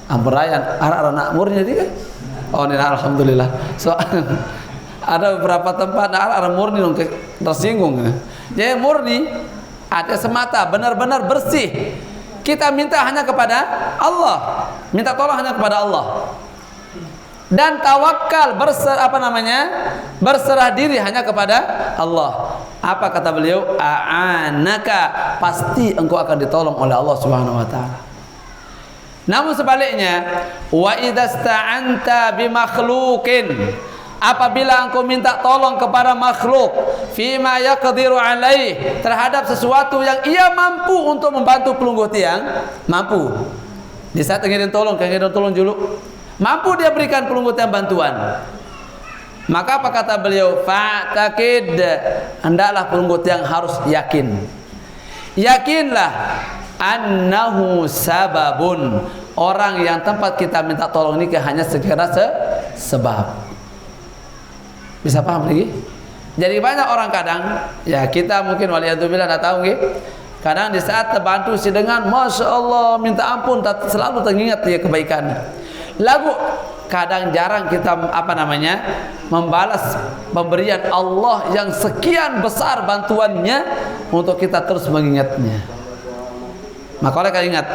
Ampurayan, anak murni dia. Oh, ini alhamdulillah. So, ada beberapa tempat arah murni dong tersinggung. Jadi murni ada semata, benar-benar bersih. Kita minta hanya kepada Allah, minta tolong hanya kepada Allah. Dan tawakal berserah diri hanya kepada Allah. Apa kata beliau? A'anaka, pasti engkau akan ditolong oleh Allah Subhanahu wa taala. Namun sebaliknya, wa idasta'anta bimakhluqin, apabila engkau minta tolong kepada makhluk, fima yaqdiru alaih, terhadap sesuatu yang ia mampu untuk membantu pelunggu tiang, mampu. Di saat ingin tolong dulu, mampu dia berikan pelunggu tiang bantuan. Maka apa kata beliau? Fa'taqid, hendaklah pelunggu tiang harus yakin. Yakinlah annahu sababun, orang yang tempat kita minta tolong ini hanya segera sebab. Bisa paham lagi? Jadi banyak orang kadang, ya kita mungkin waliyadzubillah tidak tahu nggih. Kadang di saat terbantu si dengan Masya Allah minta ampun, selalu teringat dia kebaikan. Lagu kadang jarang kita membalas pemberian Allah yang sekian besar bantuannya untuk kita terus mengingatnya. Maka oleh karena ingat,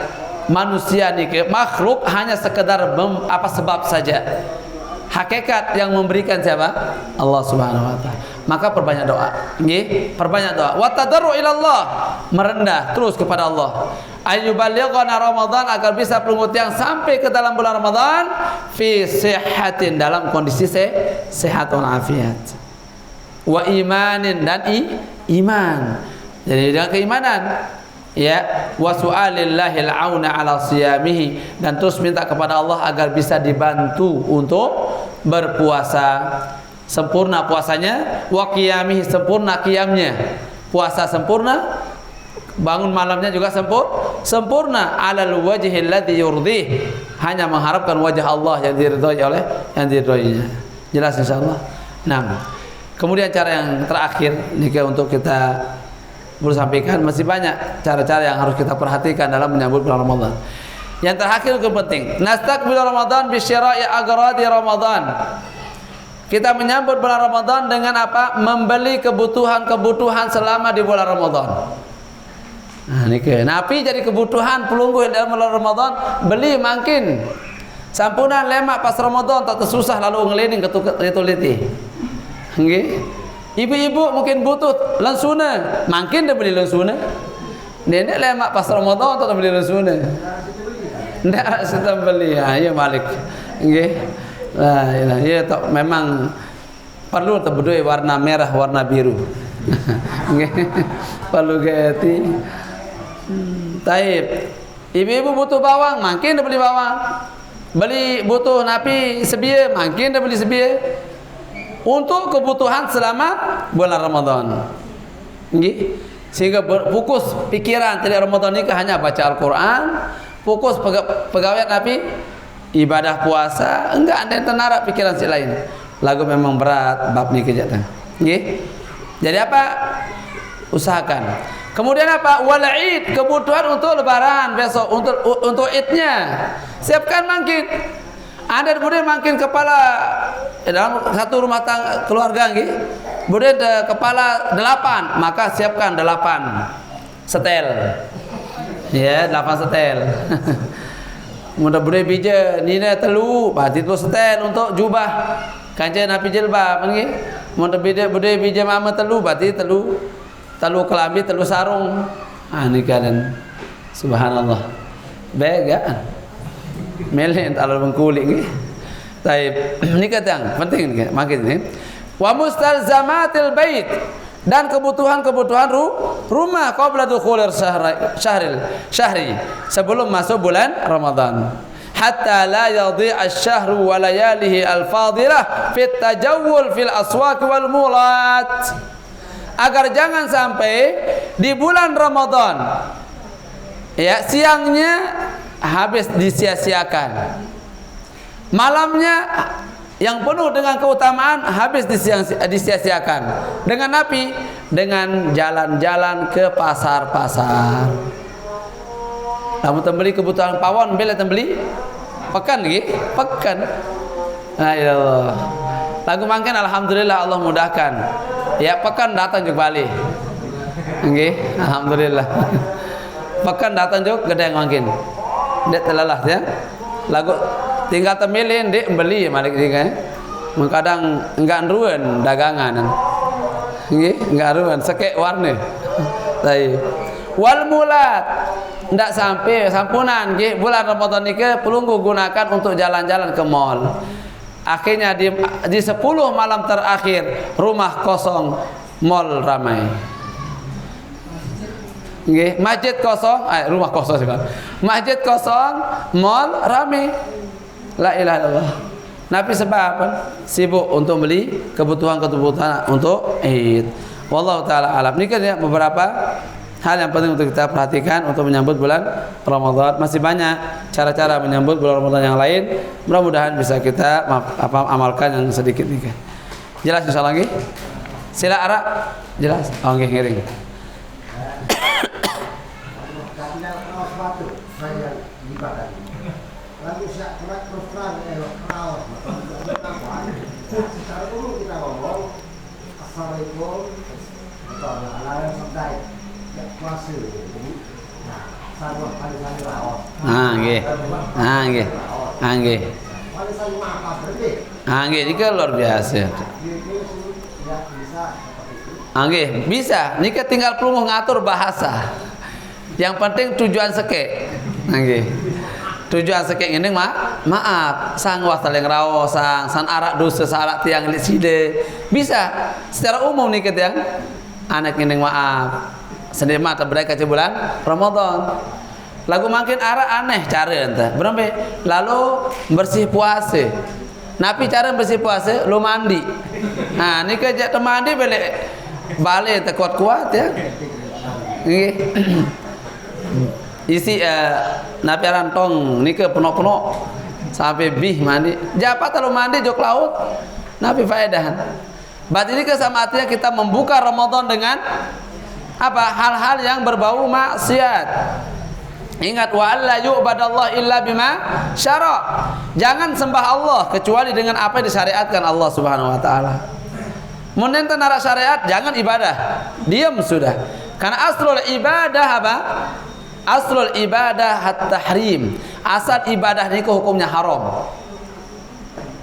manusia ini makhluk hanya sekedar sebab saja. Hakikat yang memberikan siapa? Allah Subhanahu wa taala. Maka perbanyak doa. Nggih, perbanyak doa. Wa tadarru ila Allah, merendah terus kepada Allah. Ayyuballighana Ramadan, agar bisa pelunggut yang sampai ke dalam bulan Ramadan fi sihhatin, dalam kondisi sehat walafiat. Wa imanin, dan iman. Jadi dengan keimanan. Ya, wa su'alillahil auna ala siyamihi, dan terus minta kepada Allah agar bisa dibantu untuk berpuasa, sempurna puasanya, wa qiyamihi, sempurna qiyamnya, puasa sempurna, bangun malamnya juga sempurna, alal wajhil ladzi yurdih, hanya mengharapkan wajah Allah yang diridhoinya. Jelas insyaallah. Nah, kemudian cara yang terakhir nih untuk kita perlu sampaikan, masih banyak cara-cara yang harus kita perhatikan dalam menyambut bulan Ramadan. Yang terakhir yang penting, nastaqbil Ramadan bi syira'i agradi Ramadan. Kita menyambut bulan Ramadan dengan apa? Membeli kebutuhan-kebutuhan selama di bulan Ramadan. Nah, niki napi jadi kebutuhan pelunggu dalam bulan Ramadan, beli makin sampunan lemak pas Ramadan tak susah lalu ngeliling ketuliti. Nggih. Ibu-ibu mungkin butuh langsuna, makin dia beli langsuna. Nenek lemak pas Ramadan tak beli langsuna. Ndak sedang beli, ya Malik. Nggih. Lah, ya memang perlu terbedoi warna merah, warna biru. Nggih. Perlu gati. Taib. Ibu-ibu butuh bawang, makin dia beli bawang. Beli butuh napi sebia, makin dia beli sebia. Untuk kebutuhan selama bulan Ramadan. Nggih. Sehingga fokus pikiran tidak Ramadan ini hanya baca Al-Qur'an, fokus pegawai Nabi, ibadah puasa, enggak ada yang tenara pikiran si lain. Lagu memang berat bab ni kejatan. Nggih. Jadi apa? Usahakan. Kemudian apa? Wal Id, kebutuhan untuk lebaran besok, untuk Idnya. Siapkan makin. Ada kemudian makin kepala dalam satu rumah tangga keluarga nggih. Kemudian kepala 8, maka siapkan 8 setel. Ya, 8 setel. Mudah bude bija nina telu, berarti tu setel untuk jubah. Kancing napi jilbab nggih. Mudah bude bija mama telu, berarti telu kelambi, telu sarung. Ah nikah dan subhanallah. Bega. Melen alal bengkulik ni. Taib. Ini kata yang penting nih, makin ini. Wa mustalzamatil bait, dan kebutuhan-kebutuhan rumah qabla dukhulir syahri, sebelum masuk bulan Ramadan. Hatta la yadhi'a asy-syahru wa layalihi al-fadilah fit tajawwul fil aswaq wal mulat. Agar jangan sampai di bulan Ramadan ya siangnya habis disia-siakan, malamnya yang penuh dengan keutamaan habis disia-siakan. Dengan api, dengan jalan-jalan ke pasar-pasar. Kamu tembeli kebutuhan pawon, bela tembeli pekan lagi, pekan. Nah, ya Allah. Lagu mangken alhamdulillah Allah mudahkan. Ya pekan datang juga balik. Nggih, alhamdulillah. Pekan datang juga gede mangkin. Dek telalah ya. Lagu tinggal temilin dek beli malik dia. Kadang enggak ruan dagangan. Nggih, enggak ruan sekek warna. Baik. Wal mulat, ndak sampai sampunan nggih bulan Ramadan niki pelunggu gunakan untuk jalan-jalan ke mall. Akhirnya di 10 malam terakhir rumah kosong, mall ramai. Nggih, masjid kosong, rumah kosong sih. Masjid kosong, mall ramai. La ilaha illallah. Nabi sebab sibuk untuk beli kebutuhan-kebutuhan untuk Id. Wallahu taala alam. Ini kan ya beberapa hal yang penting untuk kita perhatikan untuk menyambut bulan Ramadan. Masih banyak cara-cara menyambut bulan Ramadan yang lain. Mudah-mudahan bisa kita amalkan yang sedikit nih. Jelas insyaallah nggih? Sila Ara jelas. Oh nggih ngiring. Lalu saya terus terang raos. Secara umum kita ngomong assalamualaikum warahmatullahi wabarakatuh. Nggih, ini luar biasa. Nggih, bisa. Niki tinggal perlu ngatur bahasa. Yang penting tujuan seke. Nggih. Tujuan seke ini maaf, sang wasal yang rawo, sang arak dosa sarak tiang side. Bisa secara umum niki yang anak ini maaf. Sendiri mata mereka di bulan Ramadan. Lagu makin arah aneh cara ente. Berapa? Lalu bersih puasa. Nabi cara bersih puasa, lu mandi. Nah, ini kerja mandi balik kuat-kuat ya. Nggih. Isi Nabi rantong ini ke penuh-penuh sampai bih mandi. Japat lu mandi jok laut. Nabi faedahan. Berarti ini sama artinya kita membuka Ramadan dengan apa? Hal-hal yang berbau maksiat. Ingat wa alla yu'badallah illa bima syara'. Jangan sembah Allah kecuali dengan apa yang disyariatkan Allah Subhanahu wa taala. Mun enten ara syariat jangan ibadah. Diam sudah. Karena aslul ibadah apa? Aslul ibadah at-tahrim. Asal ibadah niku hukumnya haram.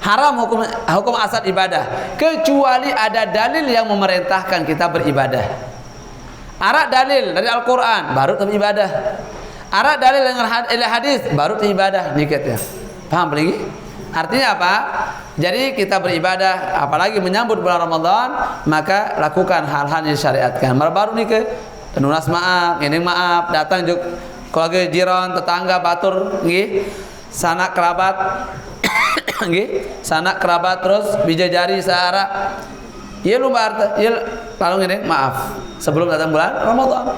Haram hukum asal ibadah kecuali ada dalil yang memerintahkan kita beribadah. Ara dalil dari Al-Qur'an baru ibadah. Ara dalil dengan hadis baru ibadah niket ya. Paham lagi? Artinya apa? Jadi kita beribadah apalagi menyambut bulan Ramadan, maka lakukan hal-hal yang disyariatkan. Baru niket penunas maaf, ini maaf, datang juga keluarga jiran, tetangga, batur nggih. Sanak kerabat nggih, sanak kerabat terus bijajari sahara. Ieu lumba arta, ieu lalu ngene maaf sebelum datang bulan Ramadan.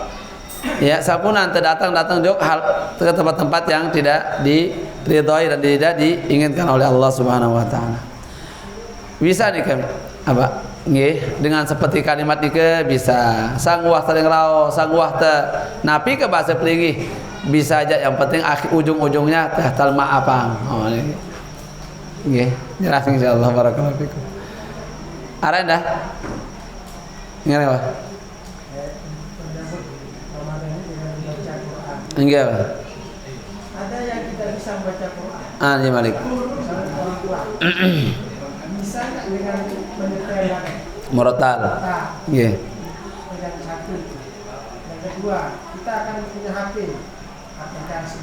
Ya, sapunan datang jog hal ke tempat-tempat yang tidak diridhoi dan tidak diinginkan oleh Allah Subhanahu wa taala. Bisa nih kan apa? Nggih, dengan seperti kalimat nike bisa sang wah teh ngrao, sang wah teh napi ke bahasa pelinggih. Bisa aja yang penting akhir ujung-ujungnya teh tal maafang. Oh ini. Nggih, jelas insyaallah barakallahu fikum. Ara dah. Ngene Pak. Enggak. Ada yang kita bisa baca Quran. Ya Malik. Bisa enggak dengan menyetel Murattal. Nggih. Yang satu. Yang kedua, kita akan punya HP aplikasi.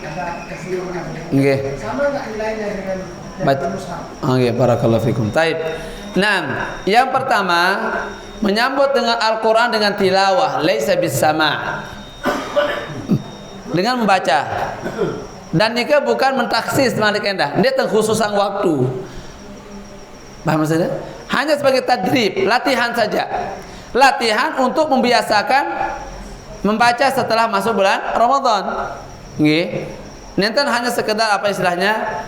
Ada keseluruhan. Nggih. Sama enggak nilainya dengan Oke, barakallahu fikum. Taib. Nah, yang pertama menyambut dengan Al-Quran dengan tilawah, laisa bis-sama', dengan membaca. Dan nikah bukan mentaksis malik endah, dia terkhususan waktu. Paham maksudnya? Hanya sebagai tadrib, latihan saja. Latihan untuk membiasakan membaca setelah masuk bulan Ramadan. Nggih. Nenten hanya sekedar apa istilahnya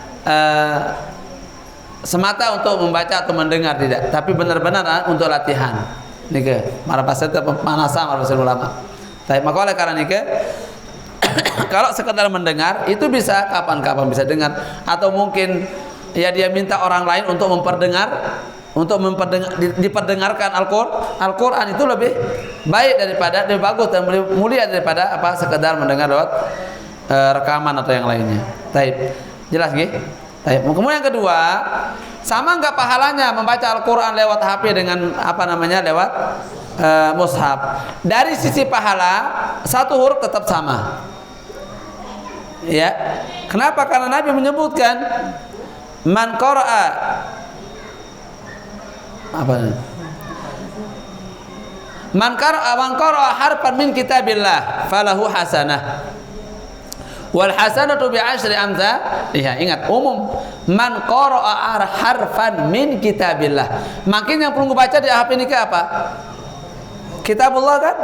semata untuk membaca atau mendengar, tidak, tapi benar-benar untuk latihan. Nike, para peserta pemanasan para peserta ulama. Tapi maka oleh karena nike, kalau sekedar mendengar itu bisa kapan-kapan bisa dengar, atau mungkin ya dia minta orang lain untuk diperdengarkan Al-Quran itu lebih baik daripada, lebih bagus dan lebih mulia daripada apa sekedar mendengar lewat rekaman atau yang lainnya. Taib, jelas nggih? Taib. Kemudian yang kedua, sama enggak pahalanya membaca Al-Quran lewat HP dengan apa namanya lewat mushaf? Dari sisi pahala satu huruf tetap sama. Ya, kenapa? Karena Nabi menyebutkan man qara'a apa? Man qara'a harfan min kitabillah falahu hasanah. Wal hasanatu bi asyri amsalihha. Ingat, umum man qara'a harfan min kitabillah. Makin yang perlu baca di HP ini ke apa? Kitabullah kan?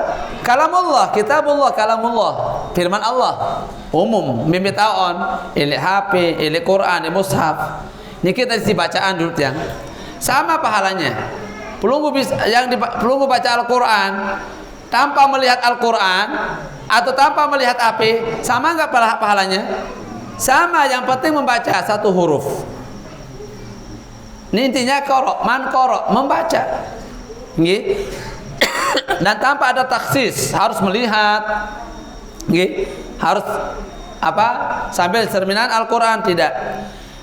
Kalamullah, kitabullah, kalamullah. Firman Allah. Umum, mimpi taon, ili HP, ili Quran, ili mushaf. Ini kita isi bacaan dulu yang sama pahalanya. Pelunggu baca Al-Quran tanpa melihat Al-Quran atau tanpa melihat HP, sama enggak pahalanya? Sama, yang penting membaca satu huruf. Ini intinya man qara, membaca. Nggih. Dan tanpa ada taksis, harus melihat. Nggih. Harus apa? Sambil cerminan Al-Quran, tidak.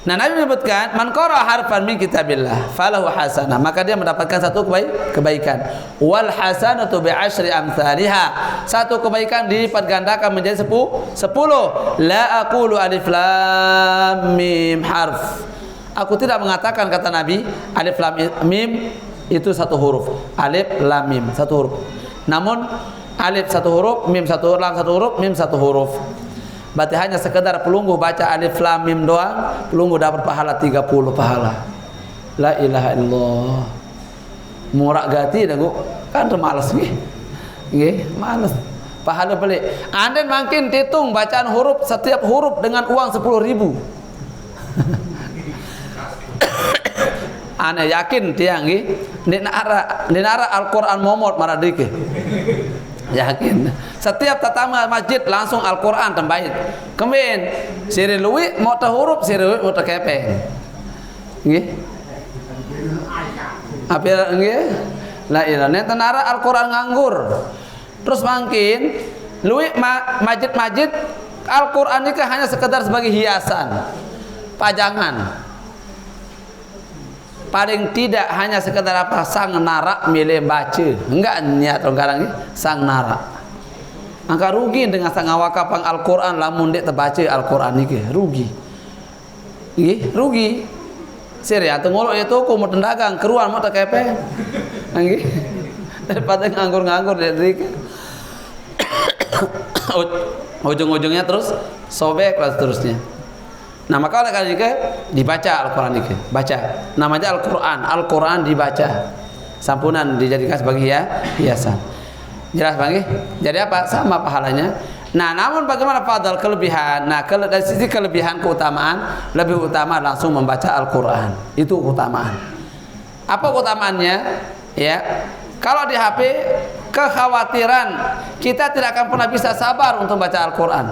Nah, Nabi menyebutkan man qara'a harfan min kitabillah falahu hasanah, maka dia mendapatkan satu kebaikan. Wal hasanatu bi asyri amsalihha. Satu kebaikan dilipat gandakan menjadi 10. La aqulu alif lam mim harf. Aku tidak mengatakan, kata Nabi, alif lam mim itu satu huruf. Alif lam mim satu huruf. Namun alif satu huruf, mim satu huruf, lam satu huruf, mim satu huruf. Berarti hanya sekedar pelunggu baca alif lam mim doang, pelunggu dapat pahala 30 pahala. La ilaha illallah. Murah gati dah gua. Kan malas nih. Nggih, malas. Pahala beli. Anda makin hitung bacaan huruf, setiap huruf dengan uang 10.000. Ane yakin dia nggih, dinara Al-Qur'an momot maradike. Yakin. Setiap tatama masjid langsung Al-Quran tambahit. Kemudian siri luwi mau huruf, siri luwi mau kepeng. Nggih. Apa nggih? La ilaha illallah. Al-Quran nganggur. Terus makin luwi masjid-masjid Al-Quran ini hanya sekedar sebagai hiasan, pajangan. Paling tidak hanya sekedar apa, sang narak milih baca, enggak niat orang ini sang narak. Angka rugi dengan sang awakapang Al-Quran lamun dek terbaca Al-Quran ini rugi. Nggih, rugi. Siri atau ngolok itu ku mau dagang keruan mau tekepe. Nggih. Daripada nganggur-nganggur dari ujung-ujungnya terus sobek lah seterusnya. Nah, maka oleh karena itu dibaca Al-Quran itu, baca. Namanya Al-Quran, Al-Quran dibaca. Sampunan dijadikan sebagai hiasan. Jelas Bang? Jadi apa? Sama pahalanya. Nah, namun bagaimana fadal kelebihan? Nah, dari sisi kelebihan keutamaan, lebih utama langsung membaca Al-Quran. Itu keutamaan. Apa keutamaannya? Ya, kalau di HP kekhawatiran kita tidak akan pernah bisa sabar untuk baca Al-Quran.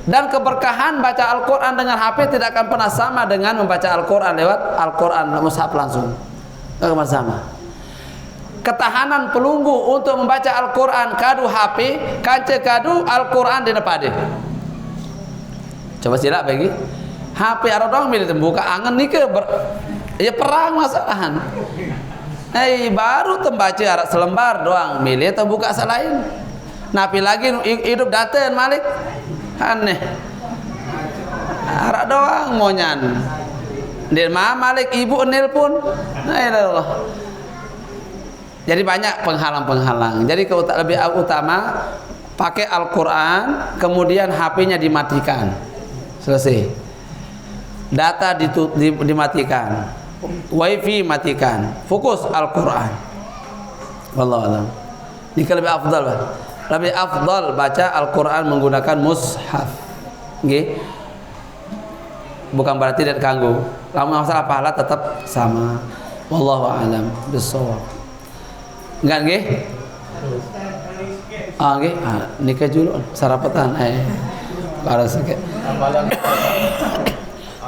Dan keberkahan baca Al-Quran dengan HP tidak akan pernah sama dengan membaca Al-Quran lewat Al-Quran mushaf langsung. Tidak akan sama. Ketahanan pelunggu untuk membaca Al-Quran kadu HP, kaca kadu Al-Quran di depan. Coba silap bagi HP ada orang milih buka angen nih ke ya perang masalahan. Baru tembaca arak selembar doang milih terbuka selain. Napi lagi hidup daten Malik. Aneh. Arak doang monyan. Dia Malik ibu nelpon. Nah, ya Allah. Jadi banyak penghalang-penghalang. Jadi lebih utama pakai Al-Qur'an, kemudian HP-nya dimatikan. Selesai. Data dimatikan. Wifi matikan. Fokus Al-Qur'an. Wallahu a'lam. Ini lebih afdal, Pak. Lebih afdal baca Al-Qur'an menggunakan mushaf. Nggih. Bukan berarti tidak ganggu. Lamun masalah pahala tetap sama. Wallahu a'lam bissawab. Enggak nggih? Nggih. Nikah dulu sarapan. Para sakit.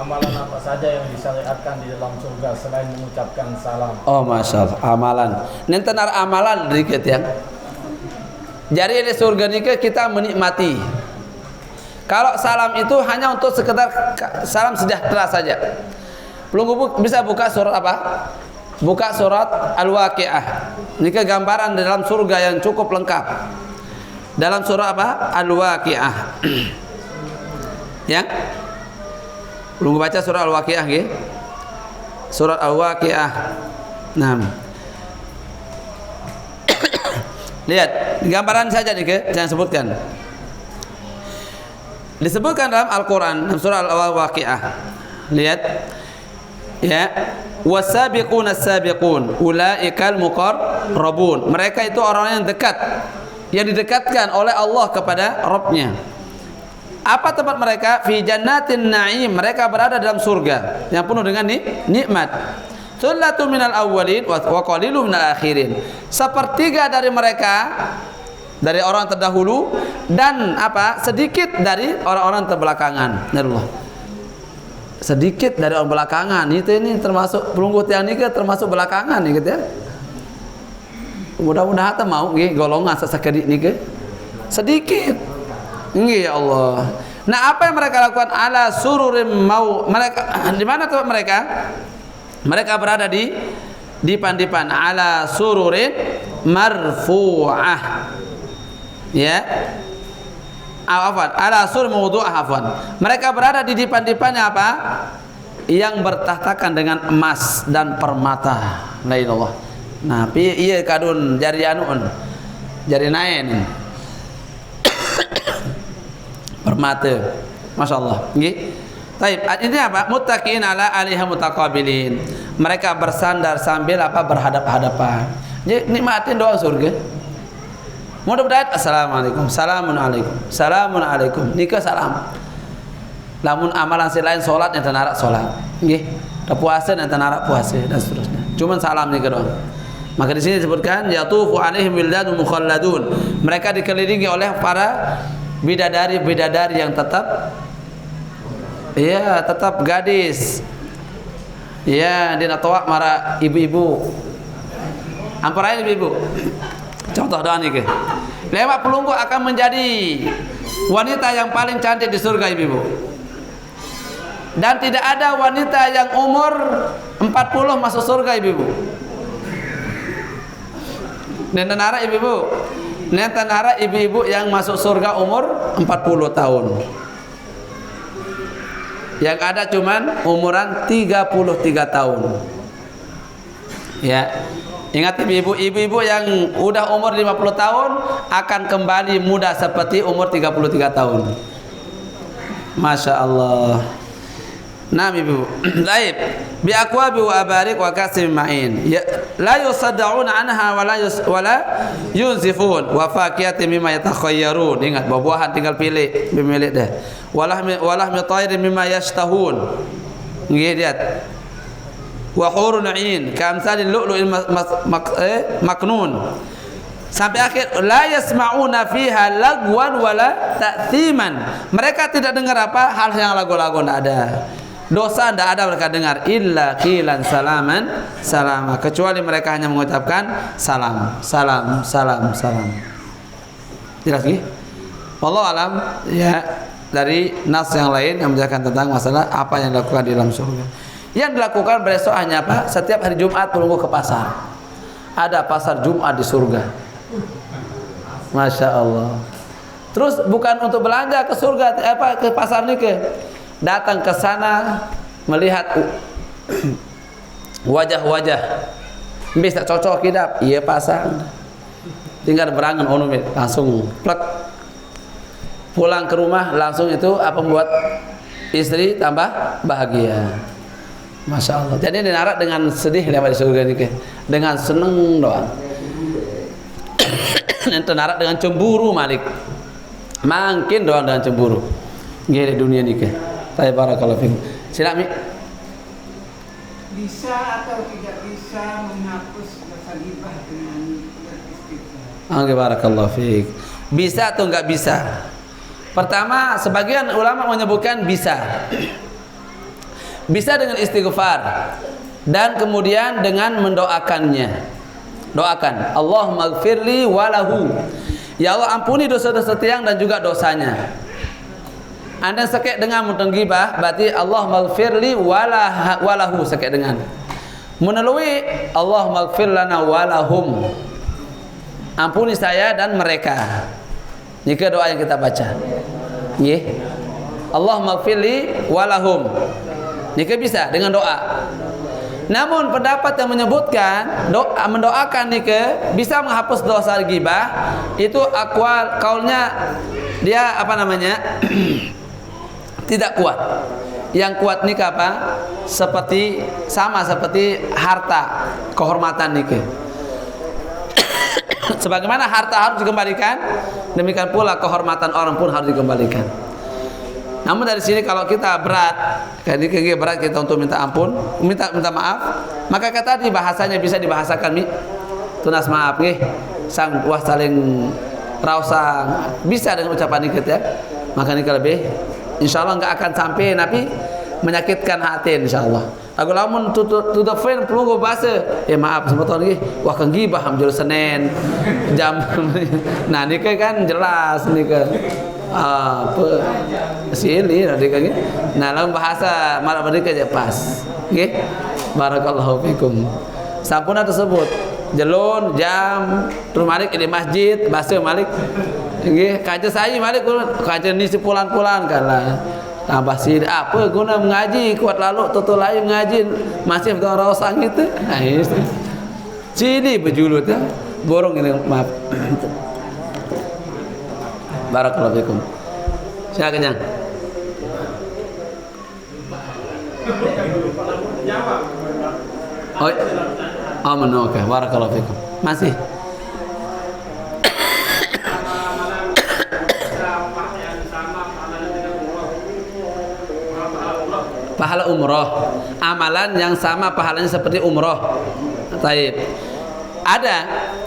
Amalan apa saja yang disyariatkan di dalam surga selain mengucapkan salam? Oh, masya Allah, amalan. Nenten amalan dikit ya. Jadi di surga nikah kita menikmati. Kalau salam itu hanya untuk sekedar salam sejahtera saja. Belum bisa buka surat apa? Buka surat Al-Waqiah. Ini gambaran di dalam surga yang cukup lengkap. Dalam surah apa? Al-Waqiah. Ya. Belum baca surah Al-Waqiah nggih? Surat Al-Waqiah. Nah. Lihat, gambaran saja nih, jangan sebutkan. Disebutkan dalam Al-Qur'an dalam surah Al-Waqiah. Lihat. Ya. Wasabiquna as-sabiqun ulaikal muqarrabun. Mereka itu orang yang dekat, yang didekatkan oleh Allah kepada Rabb-Nya. Apa tempat mereka? Fi jannatin na'im. Mereka berada dalam surga yang penuh dengan nikmat. Thullatun minal awwalin wa qalilun minal akhirin. Sepertiga dari mereka dari orang terdahulu dan apa? Sedikit dari orang-orang terbelakangan. Allah. Sedikit dari orang belakangan. Itu ini termasuk pelunggut yang nikah termasuk belakangan nih gitu ya. Mudah-mudahan kita mau nggih golongan sesakedik nikah. Sedikit. Nggih ya Allah. Nah, apa yang mereka lakukan? Ala sururim mau. Mereka di mana tempat mereka? Mereka berada di dipan-dipan ala sururin marfu'ah. Ya. Afwan, ala sur mawdu'ah afwan. Mereka berada di dipan-dipannya apa? Yang bertahtakan dengan emas dan permata. La ilallah. Nah, iya kadun jari anuun. Jari naen. Permata. Masyaallah. Nggih. Baik, ini apa? Muttaqin ala alaiha mutaqabilin. Mereka bersandar sambil apa? Berhadap-hadapan. Jadi nikmatin doa surga. Mudah-mudahan assalamualaikum, salamun alaikum, salamun alaikum. Nikah salam. Lamun amalan si lain salat yang tenarak salat. Nggih. Da puasa dan tenarak puasa dan seterusnya. Cuman salam nikah doang. Maka di sini disebutkan yatufu alaihim wildanun mukhalladun. Mereka dikelilingi oleh para bidadari-bidadari yang tetap tetap gadis. Ya, dina toak mara ibu-ibu. Amparain ibu-ibu. Contoh doa nih, lewat pelunggu akan menjadi wanita yang paling cantik di surga ibu-ibu. Dan tidak ada wanita yang umur 40 masuk surga ibu-ibu. Nentenara ibu-ibu, nentenara ibu-ibu yang masuk surga umur 40 tahun. Yang ada cuman umuran 33 tahun. Ya. Ingat ibu-ibu yang udah umur 50 tahun akan kembali muda seperti umur 33 tahun. Masya Allah. Nah ibu, baik. Bi aqwabi wa abarik wa kasim ma'in. Ya, la yusaddauna anha wala yunzifun wa faqiyatin mimma yatakhayyarun. Ingat, buah-buahan tinggal pilih, memilih dah. Walah mitairin mimma yashtahun. Nggih lihat. Wa hurun 'ain kamsalil lu'lu'il maknun. Sampai akhir la yasma'una fiha lagwan wala ta'thiman. Mereka tidak dengar apa hal yang lagu-lagu tidak ada. Dosa tidak ada mereka dengar illa qilan salaman salama, kecuali mereka hanya mengucapkan salam, salam, salam, salam. Jelas nggih? Wallahu alam ya, dari nas yang lain yang menjelaskan tentang masalah apa yang dilakukan di dalam surga. Yang dilakukan besok hanya apa? Setiap hari Jumat tunggu ke pasar. Ada pasar Jumat di surga. Masya Allah. Terus bukan untuk belanja ke surga, ke pasar nih ke. Datang ke sana melihat wajah-wajah bisa cocok kidap, iya pasang. Tinggal berangan onumit langsung plek. Pulang ke rumah langsung itu apa membuat istri tambah bahagia. Masya Allah. Jadi dinarak dengan sedih lewat surga ini, dengan seneng doang. Dan dinarak dengan cemburu malik. Makin doang dengan cemburu. Gini dunia ini ke. Saya barakallahu fikum. Sila Mi. Bisa atau tidak bisa menghapus dosa ghibah dengan beristighfar? Oke, barakallahu fik. Bisa atau enggak bisa? Pertama, sebagian ulama menyebutkan bisa. Bisa dengan istighfar dan kemudian dengan mendoakannya. Doakan, Allahumma gfirli walahu. Ya Allah, ampuni dosa-dosa tiang dan juga dosanya. Anda sekek dengan mentenggibah, berarti Allahumma gfirli walahu sekek dengan. Melalui Allahumma gfir lana walahum. Ampuni saya dan mereka. Jika doa yang kita baca. Nggih. Allahumma gfirli walahum. Jika bisa dengan doa. Namun pendapat yang menyebutkan mendoakan nika bisa menghapus dosa ghibah itu aqwal kaulnya dia apa namanya? Tidak kuat. Yang kuat nika apa? Seperti harta, kehormatan nika. Sebagaimana harta harus dikembalikan, demikian pula kehormatan orang pun harus dikembalikan. Namun dari sini kalau kita berat, kayak berat kita untuk minta ampun, minta maaf, maka kata tadi bahasanya bisa dibahasakan tunas maaf nggih, sang wah saling rausang bisa dengan ucapan dikit ya. Maka ini lebih insyaallah enggak akan sampai nabi menyakitkan hati insyaallah. Aku lamun to the friend perlu bahasa, maaf sebetulnya nggih, wah kang gibah hamjul Senin jam. Nah ini kan jelas nih kan. Apa sini tadi kan. Nah lamun bahasa malah berdika aja pas. Nggih. Barakallahu fikum. Sampuna tersebut jelun jam terus malik di masjid bahasa malik nggih kaca saya malik kaca ni sepulan-pulan kalah. Tambah sih apa guna mengaji kuat lalu tutul lain mengaji masih betul rausang itu. Nah, sini berjulut ya. Borong ini maaf. Barakallahu fikum. Silakan Yang. Oh, aman oke. Barakallahu fikum. Masih. Pahala umroh, amalan yang sama pahalanya seperti umroh. Taib. Ada,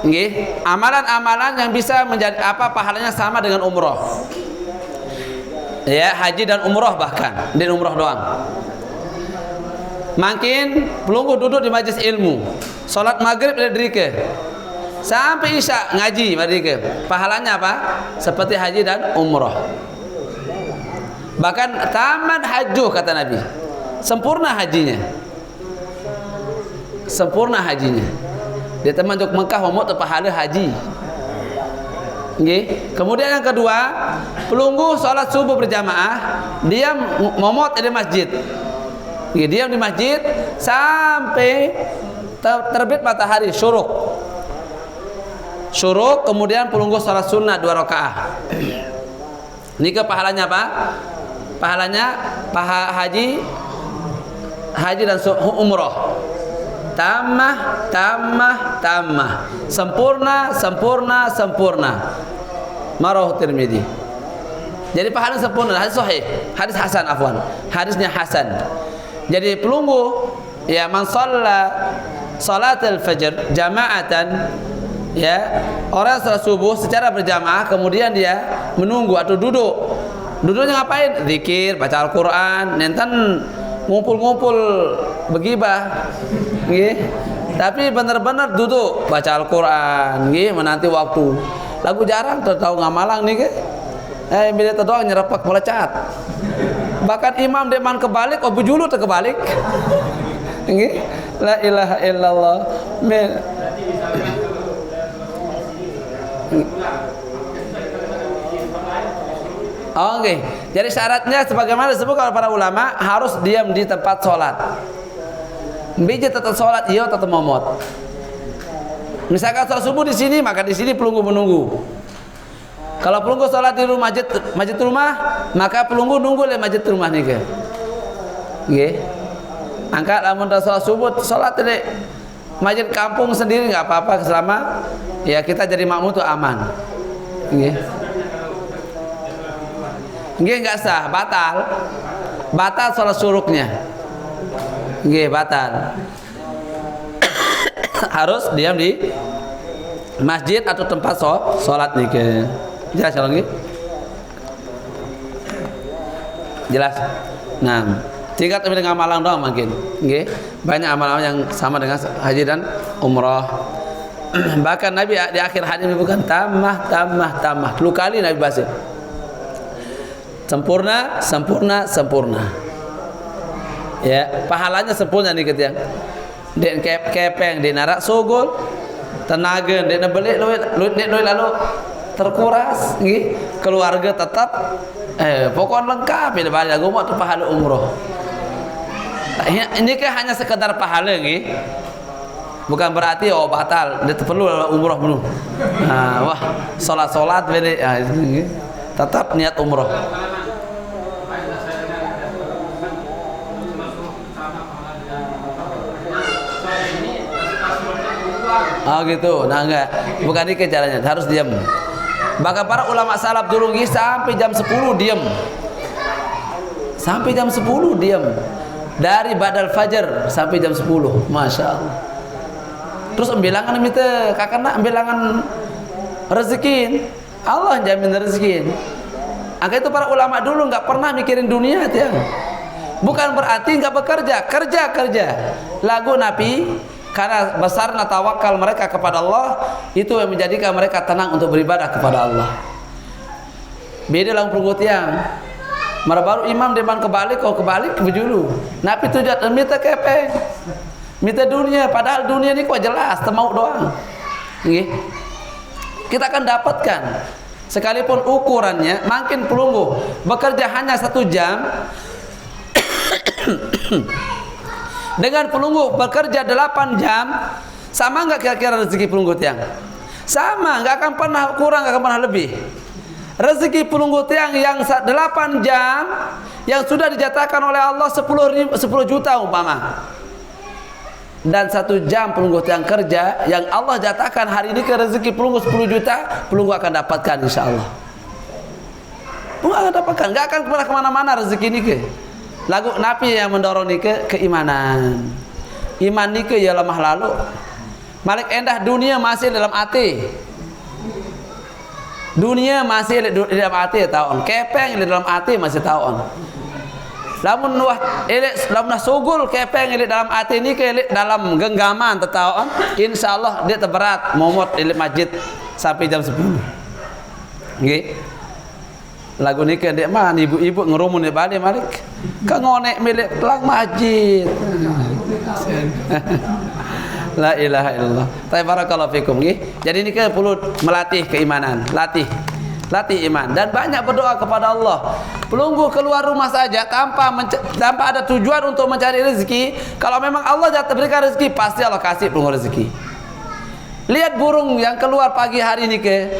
nggih, amalan-amalan yang bisa menjadi apa pahalanya sama dengan umroh. Ya, haji dan umroh bahkan, di umroh doang. Makin pelunggu duduk di majelis ilmu, salat maghrib dari ke sampai isya ngaji ke. Pahalanya apa? Seperti haji dan umroh. Bahkan taman hajjuh kata Nabi. Sempurna hajinya. Sempurna hajinya. Dia teman jok Mekah mau pahala haji. Nggih. Kemudian yang kedua, pelunggu salat subuh berjamaah, dia momot di masjid. Nggih, diam di masjid sampai terbit matahari syuruk. Syuruk kemudian pelunggu salat sunnah 2 rakaat. Nika pahalanya apa? Pahalanya haji dan umroh. Tamah, sempurna. Marah Tirmidzi. Jadi pahala sempurna, hadis sahih, hadis hasan afwan. Hadisnya hasan. Jadi pelunggu ya man shalla salatul fajr jama'atan ya, orang salat subuh secara berjamaah kemudian dia menunggu atau duduk. Duduknya ngapain? Zikir, baca Al-Qur'an, nenten ngumpul-ngumpul begibah. Nggih. Tapi benar-benar duduk baca Al-Qur'an, nggih, menanti waktu. Lagu jarang tahu ngamalang nih ke. Bila terdoa nyerepak melecat. Bahkan imam deman kebalik, bujulu terkebalik. Nggih. La ilaha illallah. Oke. Jadi syaratnya sebagaimana disebut oleh para ulama harus diam di tempat sholat. Bija tetap sholat, iya tetap momot. Misalkan sholat subuh di sini, maka di sini pelunggu menunggu. Kalau pelunggu sholat di rumah masjid rumah, maka pelunggu nunggu di masjid rumah nih ke. Nggih. Angkat lamun sholat subuh, sholat di masjid kampung sendiri nggak apa-apa selama ya kita jadi makmum tuh aman. Nggih. Nggih nggak sah, batal. Batal sholat suruknya. Nggih, batal. Harus diam di masjid atau tempat sholat nih ke. Jelas kalau nggih? Jelas. Nah, tingkat dengan amalan doang mungkin. Nggih. Banyak amalan yang sama dengan haji dan umrah. Bahkan Nabi di akhir hadis menyebutkan tamah. 10 kali Nabi bahas. Sempurna. Ya, pahalanya sempurna nih ketia. Den kepeng di narak sogol, tenaga den beli lalu terkuras nggih, keluarga tetap pokok lengkap ya balik lagu mau pahala umroh. Ini kan hanya sekedar pahala nggih. Bukan berarti batal, dia perlu umroh penuh. Nah, wah, salat beli tetap niat umroh. Oh gitu, nah enggak, bukan itu caranya, harus diam. Bahkan para ulama salaf dulu sampai jam 10 diam. Sampai jam 10 diam. Dari badal fajar sampai jam 10, Masya Allah. Terus ambilangan minta kakakna ambilangan rezeki. Allah jamin rezeki. Angka itu para ulama dulu nggak pernah mikirin dunia ya. Bukan berarti nggak bekerja, kerja. Lagu Nabi karena besarnya tawakal mereka kepada Allah itu yang menjadikan mereka tenang untuk beribadah kepada Allah. Beda lang pergut yang baru imam depan kebalik bejulu. Nabi tujuan minta kepeng, minta dunia. Padahal dunia ini kok jelas temau doang. Nggih. Kita akan dapatkan sekalipun ukurannya makin pelunggu bekerja hanya 1 jam dengan pelunggu bekerja 8 jam, sama nggak kira-kira rezeki pelunggu tiang? Sama, nggak akan pernah kurang, nggak akan pernah lebih. Rezeki pelunggu tiang yang 8 jam yang sudah dijatakan oleh Allah 10 juta umpama, dan 1 jam pelunggu tiang kerja yang Allah jatakan hari ini ke rezeki pelunggu 10 juta, pelunggu akan dapatkan insya Allah. Pelunggu akan dapatkan, nggak akan pernah kemana-mana rezeki ini ke. Lagu Nabi yang mendorong ni ke keimanan. Iman ni ke ya lemah lalu. Malik endah dunia masih dalam hati. Dunia masih di dalam hati tahu. Kepeng di dalam hati masih tahu. Lamun wah lamun sugul kepeng di dalam hati ni ke dalam genggaman tahu. Insyaallah dia terberat momot di masjid sampai jam 10. Nggih. Lagu ni kan dia mana ibu-ibu ngerumun di balik Malik kan ngonek milik pelang masjid. La ilaha illallah. Barakallahu fikum nggih. Jadi ini kan perlu melatih keimanan, latih iman dan banyak berdoa kepada Allah. Pelunggu keluar rumah saja tanpa ada tujuan untuk mencari rezeki. Kalau memang Allah jatuh berikan rezeki, pasti Allah kasih pelunggu rezeki. Lihat burung yang keluar pagi hari ini ke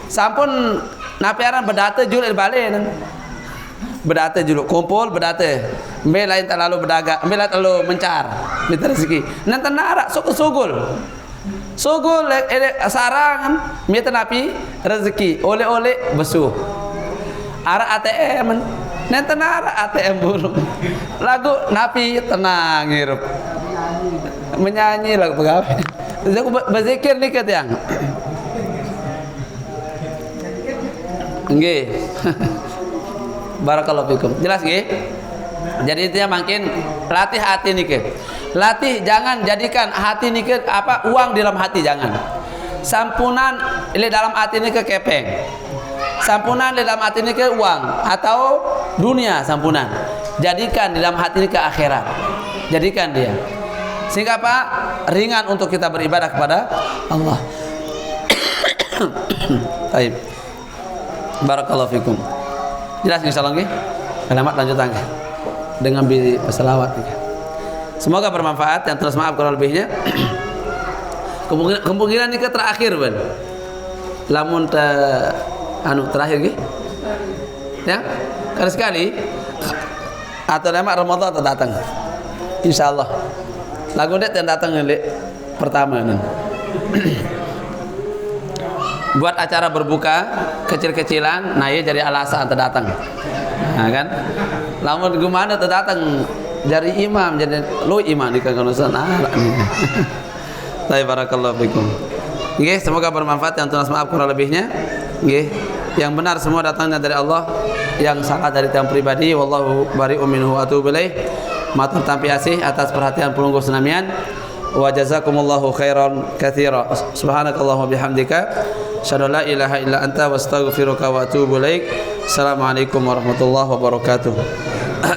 sampun napiaran berdata juluk balik. Berdata juluk kumpul berdata. Ambil lain tak lalu berdagang, ambil lain terlalu mencar minta rezeki. Nanti narak sugul. Sugul sarang minta napi rezeki, oleh-oleh besuh. Arah ATM nanti narak ATM burung. Lagu napi tenang hirup. Menyanyi lagu pegawai. Aku berzikir nih ketiang. Nggih. Barakallahu fikum. Jelas nggih? Jadi intinya makin latih hati niki. Latih jangan jadikan hati niki uang di dalam hati jangan. Sampunan di dalam hati niki kepeng. Sampunan di dalam hati niki uang atau dunia sampunan. Jadikan di dalam hati niki akhirat. Jadikan dia. Sehingga ringan untuk kita beribadah kepada Allah. Baik. Barakallahu fikum. Jelas insyaallah nggih. Selamat lanjutan nggih. Dengan selawat nggih. Semoga bermanfaat. Yang terus maaf kurang lebihnya. Kemungkinan ini terakhir ban. Lamun terakhir gitu. Ya, sekali atau nama Ramadan atau datang. Insyaallah. Lagu det yang datang yang pertama nan. Buat acara berbuka kecil-kecilan, nah ya jadi alasan terdatang. Nah kan? Lamun gimana terdatang dari imam jadi lo imam di kekanusan arah. Baik, barakallahu fikum. Nggih, semoga bermanfaat. Yang tunas maaf kurang lebihnya. Nggih, yang benar semua datangnya dari Allah, yang salah dari tiang pribadi. Wallahu bari'um minhu wa atubu ilaih. Matur tampi asih atas perhatian pelungguh senamian. Wa jazakumullahu khairan katsira. Subhanakallahumma bihamdika asyhadu an la ilaha illa anta wa astaghfiruka wa atubu ilaik. Assalamualaikum warahmatullahi wabarakatuh.